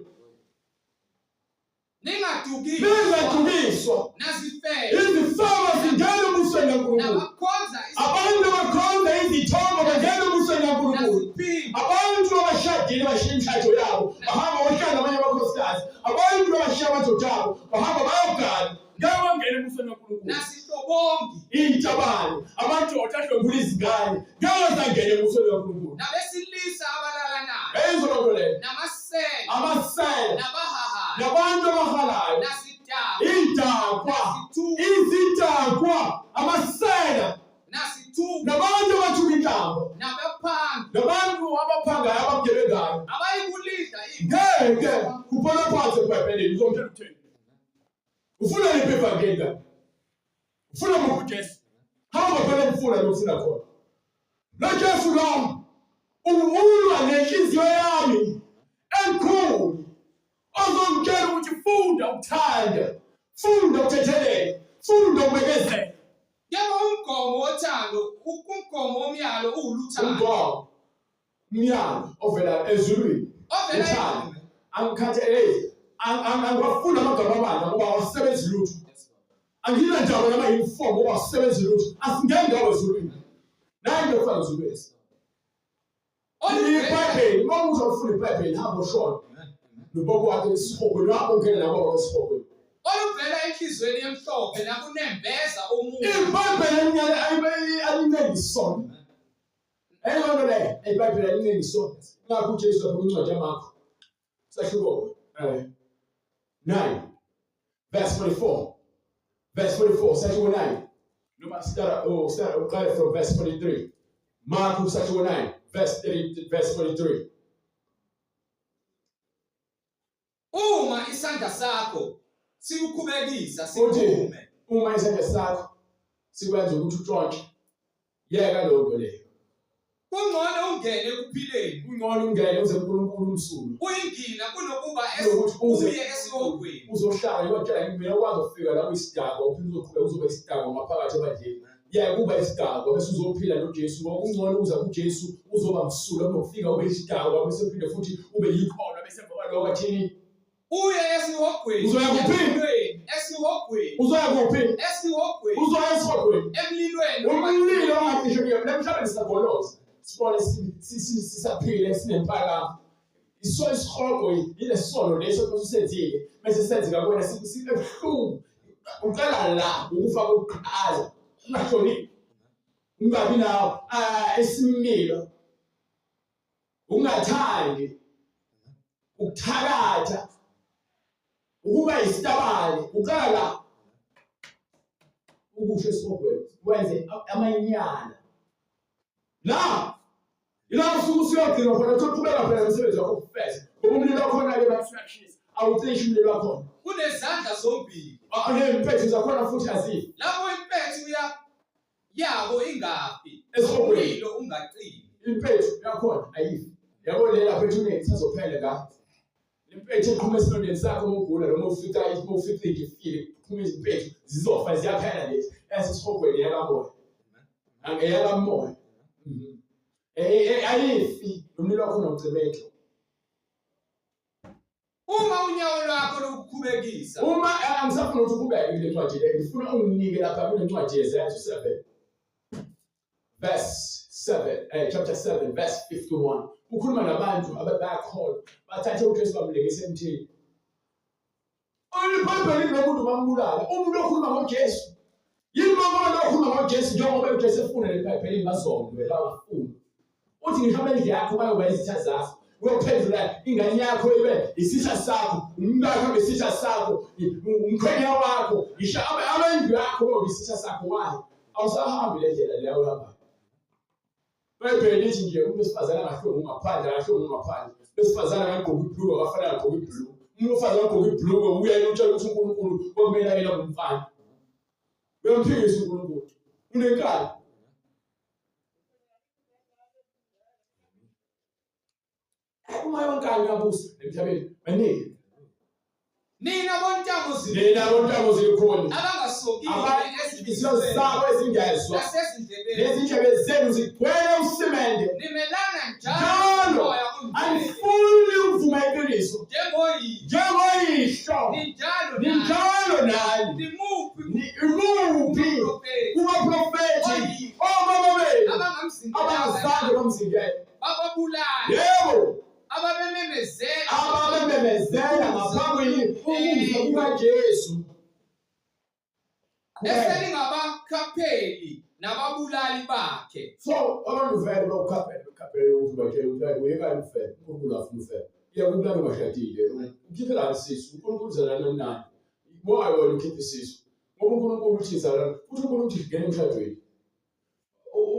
Ningadukiswa. nazifele Izifebe zingene ebusweni kaNkulunkulu. nabakhonza Abantu abakhonza izithombe bangene ebusweni kaNkulunkulu. iziphingi Abantu abashadile bashiya imishado yabo bahamba bahlala nabanye abakhosikazi. Abantu abashiya amadoda abo bahamba bayogana. Ngeke bangene ebusweni kaNkulunkulu. nasihlobongi Iy'tabane amadoda adlwengula izingane ngeke zangene ebusweni kaNkulunkulu. nabesilisa abalalanayo Eyizolondoleka. namasela Amasela nabahahayo nabantu abahalayo. nasitaba Idakwa. Izidakwa. Amasela nasithuba nabantu abathuka intambo. nabaphangi Nabantu abaphangayo abagebengayo. abayikulidla Ngeke kubhala phansi eBhayibhelini uzomtshela ukuthini. Ufuna liphi ivangeli? Ufuna ngokuJesu. Hamba phela ukufuna lokufuna khona. NoJesu lo ulwa nenhliziyo yami enkulu. Ozongitshela ukuthi funda ukuthanda. Funda ukuthethelela. Funda ukubekezela. yebo umgomo wothando umgomo womyalo uwuluthando Umyalo ovela ezulwini. ovela Uthando. Angikhathalele. Angibafunda amagama amanje ngoba awasebenzi lutho. Angina njalo nama uniform ngoba awasebenzi lutho. Asingeke ngabe ezulwini. Nayi into efana ezulwini. iBhayibheli uma uzofunda iBhayibheli hamba ushona. Nobaba wakhe isihoko lapho ungena nabo wasihoko. oluvela enhlizweni emhlophe nakunembeza omunye iBhayibheli alinengisono. Eyona le iBhayibheli alinengisono. Ngakho uJesu lapho kwincwadi yamakho. Sahluko 9 verse 44. Verse 44 sahluko 9. Noma start from verse 43. Mark chapter 9, verse 43. Uma isandla sakho sikukhubekisa sikume. Uma isandla sakho sikwenza ukuthi utshontshe, yeka lokho leyo. Kungcono ungene ekuphileni. Kungcono ungene uze kuNkulunkulu umsulu. Uyingina kunokuba uye esihogweni. Uzohlala uyotshela mina ukwazi ukufika la kwisidakwa uphinde uzoqhubeka uzoba isidakwa ngaphakathi ebandleni. Yeka kuba isidakwa bese uzophila noJesu ngoba kungcono uza kuJesu uzoba msulu kunokufika ube isidakwa bese uphinde futhi ube yikhona bese emva kwalokho athini uye esihogweni. Uzoya kuphi? Esihogweni. Uzoya kuphi? Esihogweni. Uzoya esihogweni. Emlilweni. Umlilo ongacishe kuyo nemhlabeni sagoloza. Sibone sisaphile sinempala. Iso isihogo ile sono leso usenzile bese senzeka kuwena sibe buhlungu. Uqala la ukufa kokuqala. Ungahloni. Ungabi nawo esimilo. Ungathandi. Ukuthakatha. Ukuba isitabane uqala ukusho esihogweni wenze amanyana la ila usuku siyogcina khona uqhubeka phela umsebenzi wakho ukufeza umlilo khona ke bakushisa awucishi umlilo wakho kunezandla zombili impethu zakhona futhi azifi lapho impethu yabo ingaphi esihogweni ungaqini impethu yakhona ayifi yabo le lapho ethuneni sazophela ngathi impethu eqhuma esilondeni sakho ukugula noma ufika ifile uphuma izimpethu zizofa ziyaphela lezi esihogweni yakamoya angeyaka moya ayifi umlilo wakho ucebetho uma unyawo lwakho lokukhubekisa uma angisafuna ukuthi ukubeke kule ncwadi le ngifuna unginike lapha kule ncwadi yeZakhariya 7 verse 7 chapter 7 verse 51 ukhuluma nabantu abakholwa bathathe uJesu bamlekisa emthini olibhayibheli lomuntu bambulala umuntu okhuluma ngoJesu yini ngoba lokhuluma ngoJesu njengoba uJesu efuna leBhayibheli ngazonke la ufuna uthi ngisho amandla yakho bayoba izitha zakho uyophendula ingane yakho ibe isitha sakho umntwana ibe isitha sakho umkhwenya wakho ngisho amandla yakho bayoba isitha sakho wayo awusahambi le ndlela leyo uhamba Bhayibheli lithi nje umuntu wesifazane angahlongi ngaphandle akahlongi ngaphandle besifazane angagqoki ibhluku akafanele agqoke ibhluku umuntu ofazi agqoke ibhluku uya utshela ukuthi uNkulunkulu komela yena ngumfana uyamphikisa uNkulunkulu unenkani uma yonkani yabusa emhlabeni maningi nina bontamo zikhona abangasokile izinhliziyo zabo ezingezwa nasezindlebeni lezindlebe zenu zigcwele usimende nimelana njalo anifuni ukuvuma iqiniso njengoyihlo ninjalo nani imuphi kubaprofethi obaba benu abangazange bamzingele bababulala ababememezela ngaphambi kokufa kukaJesu eselingabakhapheli nababulali bakhe. So abantu vele bakhaphela ukuthi batshela ukuthi uyekani ufele uNkulunkulu afuna ufele iyakubulala ungashadile ukhiphela isisu uNkulunkulu uzalana nani why wena ukhipha isisu ngoba uNkulunkulu uthi zalana futhi uNkulunkulu uthi ngene emshadweni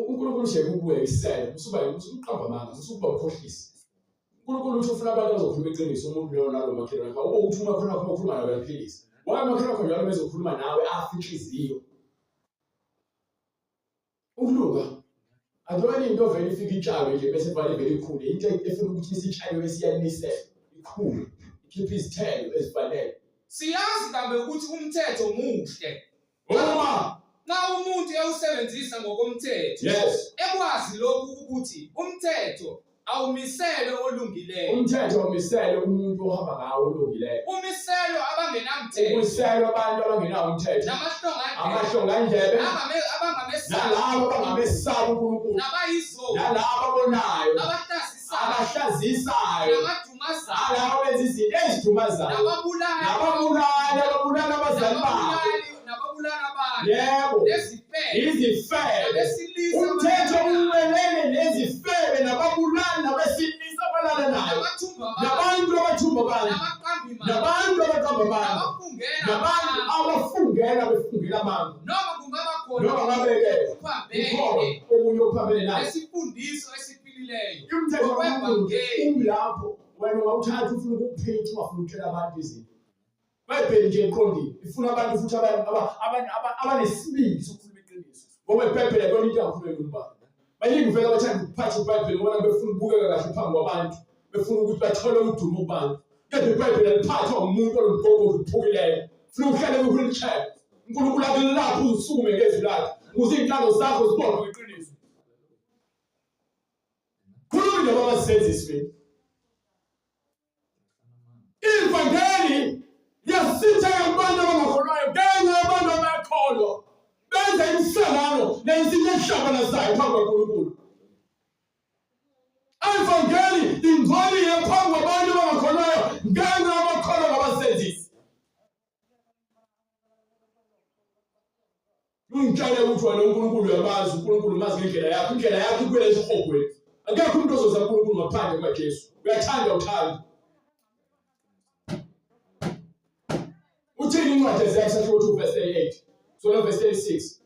uNkulunkulu usheke ukubuya isela usuqamba amanga usukuba ukhohlisi uNkulunkulu uthi ufuna abantu abazokhuluma iqiniso umuntu lo nalo makhelwane akho uthi uma khona ukukhuluma nawe uyaphilisa why makhelwane akho njalo bezokhuluma nawe afi inhliziyo ukulunga adona into vele ifika itshalo nje bese vale vele ikhule into efuna ukuthi isitshalo esiyanisela ikhule ikhiphe izithelo ezifanele siyazi kambe ukuthi umthetho muhle uma na umuntu eyawusebenzisa ngokomthetho yes ekwazi lokhu ukuthi umthetho awumisele olungileyo umthetho awumisele umuntu ohamba ngawo olungileyo umiselo abangenamthetho umiselo abantu abangenawo umthetho amahlongandlebe nalabo abangamesaba uNkulunkulu nalabo abonayo abahlazisayo nalabo benza izinto ezidumazayo nababulali abazali babo yebo izifebe umthetho umelene nezifebe nababulali nabesilisa abalala nayo nabantu abathumba abantu nabantu abaqamba abantu nabantu abafungela befungela abantu noma oqinileyo Umthetho okwevangeli. ulapho wena ungawuthatha ufuna ukuphetha ungafuna ukutshela abantu izinto. Bayibheli nje eqondile. Ifuna abantu futhi abanesibindi sokukhuluma iqiniso. Ngoba iBhayibheli akuyona into engakhulunywa ngubani. Baningi vele abathanda ukuphatha iBhayibheli ngoba befuna ukubukeka kahle phambi kwabantu. Befuna ukuthi bathole udumo kubantu. Kodwa iBhayibheli aliphathwa umuntu olumgogodla uphukileyo. Funa uhlale ku-wheelchair. uNkulunkulu akulapho usukume ngezwi lakhe. Ukuze iy'nhlalo zakho zibonwe iqiniso. Khuluma indaba abasenzisi wena. Ivangeli yasitha abantu abangakholwayo ngenxa yabantu abakholwa. Benza imihlangano nezinye ehlabanazayo phambi kaNkulunkulu. Ivangeli ingcolile phambi kwabantu abangakholwayo ngenxa yabakholwa ngabasenzisi. Ungitshele ukuthi wena uNkulunkulu uyabazi, uNkulunkulu umazi ngendlela yakho. Indlela yakho ikwela esihogweni. Akekho umuntu ozoza kuNkulunkulu ngaphandle kukaJesu. Uyathanda uthanda. Uthini incwadi yaseSakhiwo 2 verse 38? Sona verse 36.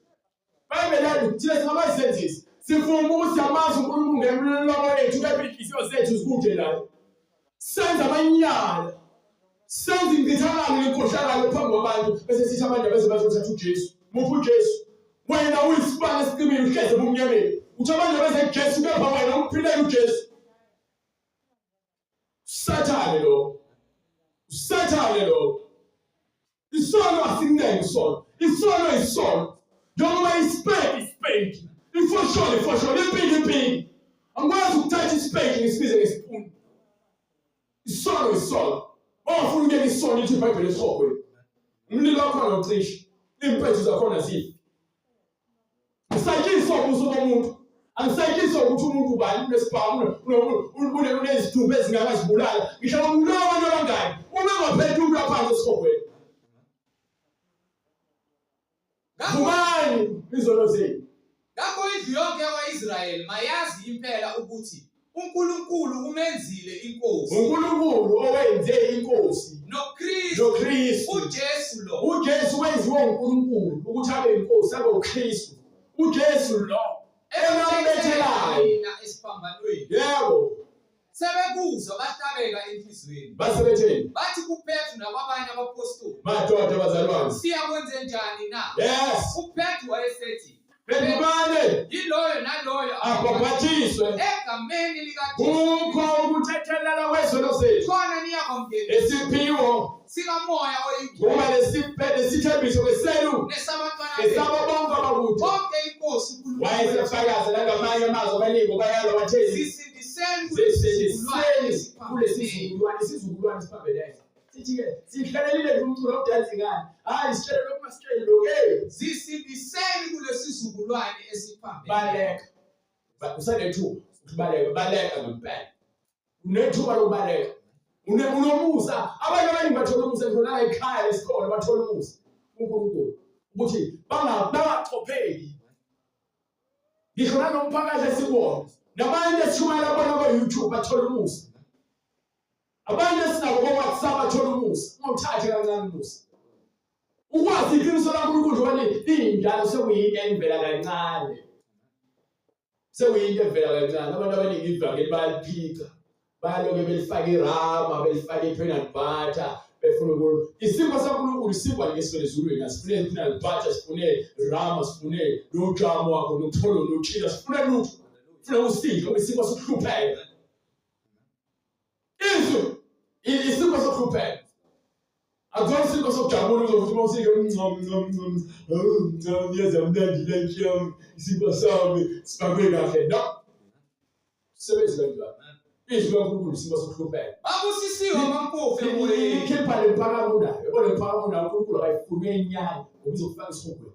Bayibheli thina singabayisenzisi. Sifuna ukuthi amazi uNkulunkulu ngemlomo yethu kepha inhliziyo zethu zikude naye. Senza amanyala. Senza ingithakalo lenkohlakalo phambi kwabantu bese sithi abantu abezebazothatha uJesu. Muphi uJesu? Wena uyisibane esiqinile uhleze ebumnyameni. Uthi abantu abezeJesu kepha wena uphilela uJesu. Sathane lo. Sathane lo. Isono asingengi isono. Isono isono. Njengoba ispade. Ifosholo. Impingi. Angikwazi ukuthatha ispade ngisibize ngesipuni. Isono. Ungafuna ukuyeka isono lithi iBhayibheli esihogweni. Umlilo wakhona ucishe. Impethu zakhona zifi. Ngisayikiswa ubuso bomuntu. Angisayikiswa ukuthi umuntu ubani unesibhamu unezithupha ezingakazibulala. Ngihlala umlomo abantu abangani. Uma engaphethe umuntu aphansi esihogweni. Ngubani izono zenu? Ngakho indlu yonke yakwa-Israyeli mayazi impela ukuthi uNkulunkulu umenzile inkosi. uNkulunkulu owenze inkosi noKristu uJesu lo. uJesu wenziwe uNkulunkulu ukuthi abe inkosi abe uKristu. uJesu lo emabethelayo esiphambanweni. Yebo. Sebekuzwa bahlabeka enhlizweni. Basebetheni. Bathi kuPetru nakwabanye abapostoli. Madoda bazalwane. Siyakwenze njani na? Yes. uPetru wayesethi, Bengibane yiloyo naloyo abaphathiswe egameni likaJesu. ukho ukuthethelela kwezono zethu. Khona niyakwamukela Esiphiwo sikamoya oyingcwele. uma lesithembiso kweselu Nesabantwana esabo bonke abakuthi. bonke inkosi uNkulunkulu Wayesefakaza nangamanye amazwi amaningi bayalo batheni. sisindiseni Sisindiseni kulesi sizukulwane esiphambeleyo. Sithi-ke sihlalelile umculo odansikani. Hayi sitshele lokhu masitshele lokhu. sisindiseni kulesi sizukulwane esiphambene. Baleka. Usanethuba baleka ngempela. Unethuba lokubaleka. Unomusa. Abantu abaningi bathola umusa khona ekhaya esikole bathola umusa uNkulunkulu ukuthi bangachopheki. Ngisho nanomphakathi esibona nabantu esishumayela bona ku-YouTube bathola umusa. Abantu esinabo ko-WhatsApp bathola umusa. Ungawuthathe kancane umusa. Ukwazi iqiniso laNkulunkulu ngoba iy'ndalo sekuyinto evela kancane. Sekuyinto evela kancane. Abantu abaningi ivangeli bayaliphika. Bayaloke belifake irama, belifake i-peanut butter, befuna ukulu. Isipho saNkulunkulu isipho ngesifele ezulwini. Asifune i-peanut butter, sifune irama, sifune nojamu wakho, notholo, nochila, sifune lutho. Sifune usidlo, ngoba isipho sokuhlupheka. Isipho sokuhlupheka. Akuzona isipho sokujabula uzokuthi uma usike yazamnandi lenki yami, isipho sami sifakwe kahle. No. Sebenzi kanjani? Izwi kaNkulunkulu isipho sokuhlupheka. Babusisiwe amampofu emoyeni. Ikhipha lemphakamu nayo. Yabona lemphakamu nayo uNkulunkulu akayifuni enyanya ukuze kufake isihogweni.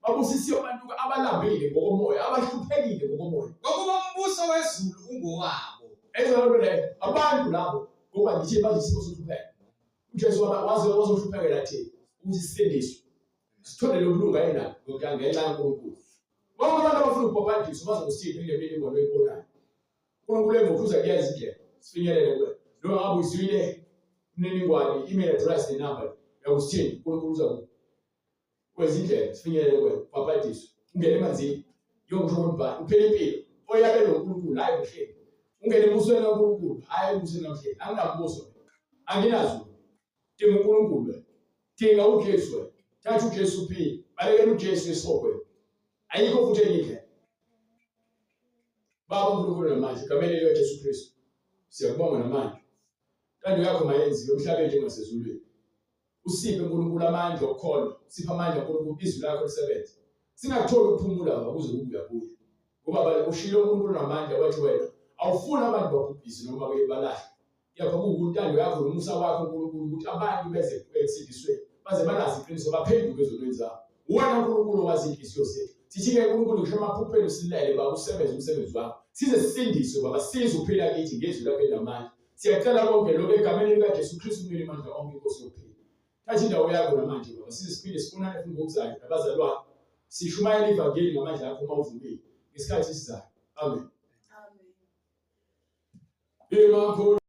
Babusisiwe abantu abalambile ngokomoya, abahluphekile ngokomoya. Ngokuba umbuso wezulu ungowabo. Ezalonto leyo abantu labo ngoba ngithi bathi isipho sokuhlupheka. uJesu wazohluphekela thina ukuthi sisindiswe. Sithole lokulunga yena ngenxa kaNkulunkulu. Bonke abantu abafuna ukubhabhadiswa bazosithinta ngemini imbono eyibonayo. uNkulunkulu engokhuza kuyazi indlela sifinyelele kuwe. Noma ngabe uyizwile imininingwane, email address nenumber yakusithini uNkulunkulu uza kwezindlela sifinyelele kuwe. Ubhabhadiswe ungene emanzini yonke umuntu ba uphele impilo oyabelwe uNkulunkulu hayi uhleli. Ungene embusweni kaNkulunkulu hayi embusweni kamhleli. Anginambuso. Anginazo. Dinga uNkulunkulu. Dinga uJesu. Thatha uJesu uphile. Balekela uJesu esokwe. Ayikho futhi enye indlela. Baba uNkulunkulu namanje egameni likaJesu Kristu. Siyakubonga namanje. Kanti yakho mayenziwe emhlabeni njengasezulwini. Usiphe uNkulunkulu amandla okukholwa. Sipha amandla uNkulunkulu izwi lakho lisebenze. Singakutholi ukuphumula ukuze ube uyabuya. Ngoba ushilo uNkulunkulu namandla wathi wena awufuni abantu bakubhisi noma balahle. Yakho kuwuntando yakho nomusa wakho uNkulunkulu ukuthi abantu beze ekusindisweni baze banazi iqiniso baphenduke ezonweni zabo. Wena uNkulunkulu wazi inhliziyo zethu. Sithi-ke uNkulunkulu ngisho amaphupheni silele baba usebenze umsebenzi wakho. Size sisindiswe baba size uphila kithi ngezwi lakho elamandla. Siyacela konke lokho egameni likaJesu Kristu kumele amandla onke Nkosi yokuphila. Thatha indawo yakho namanje baba size siphinde sifunane futhi ngokuzayo nabazalwane. Sishumayela ivangeli ngamandla akho uma uvumile ngesikhathi esizayo. Amen. Amen.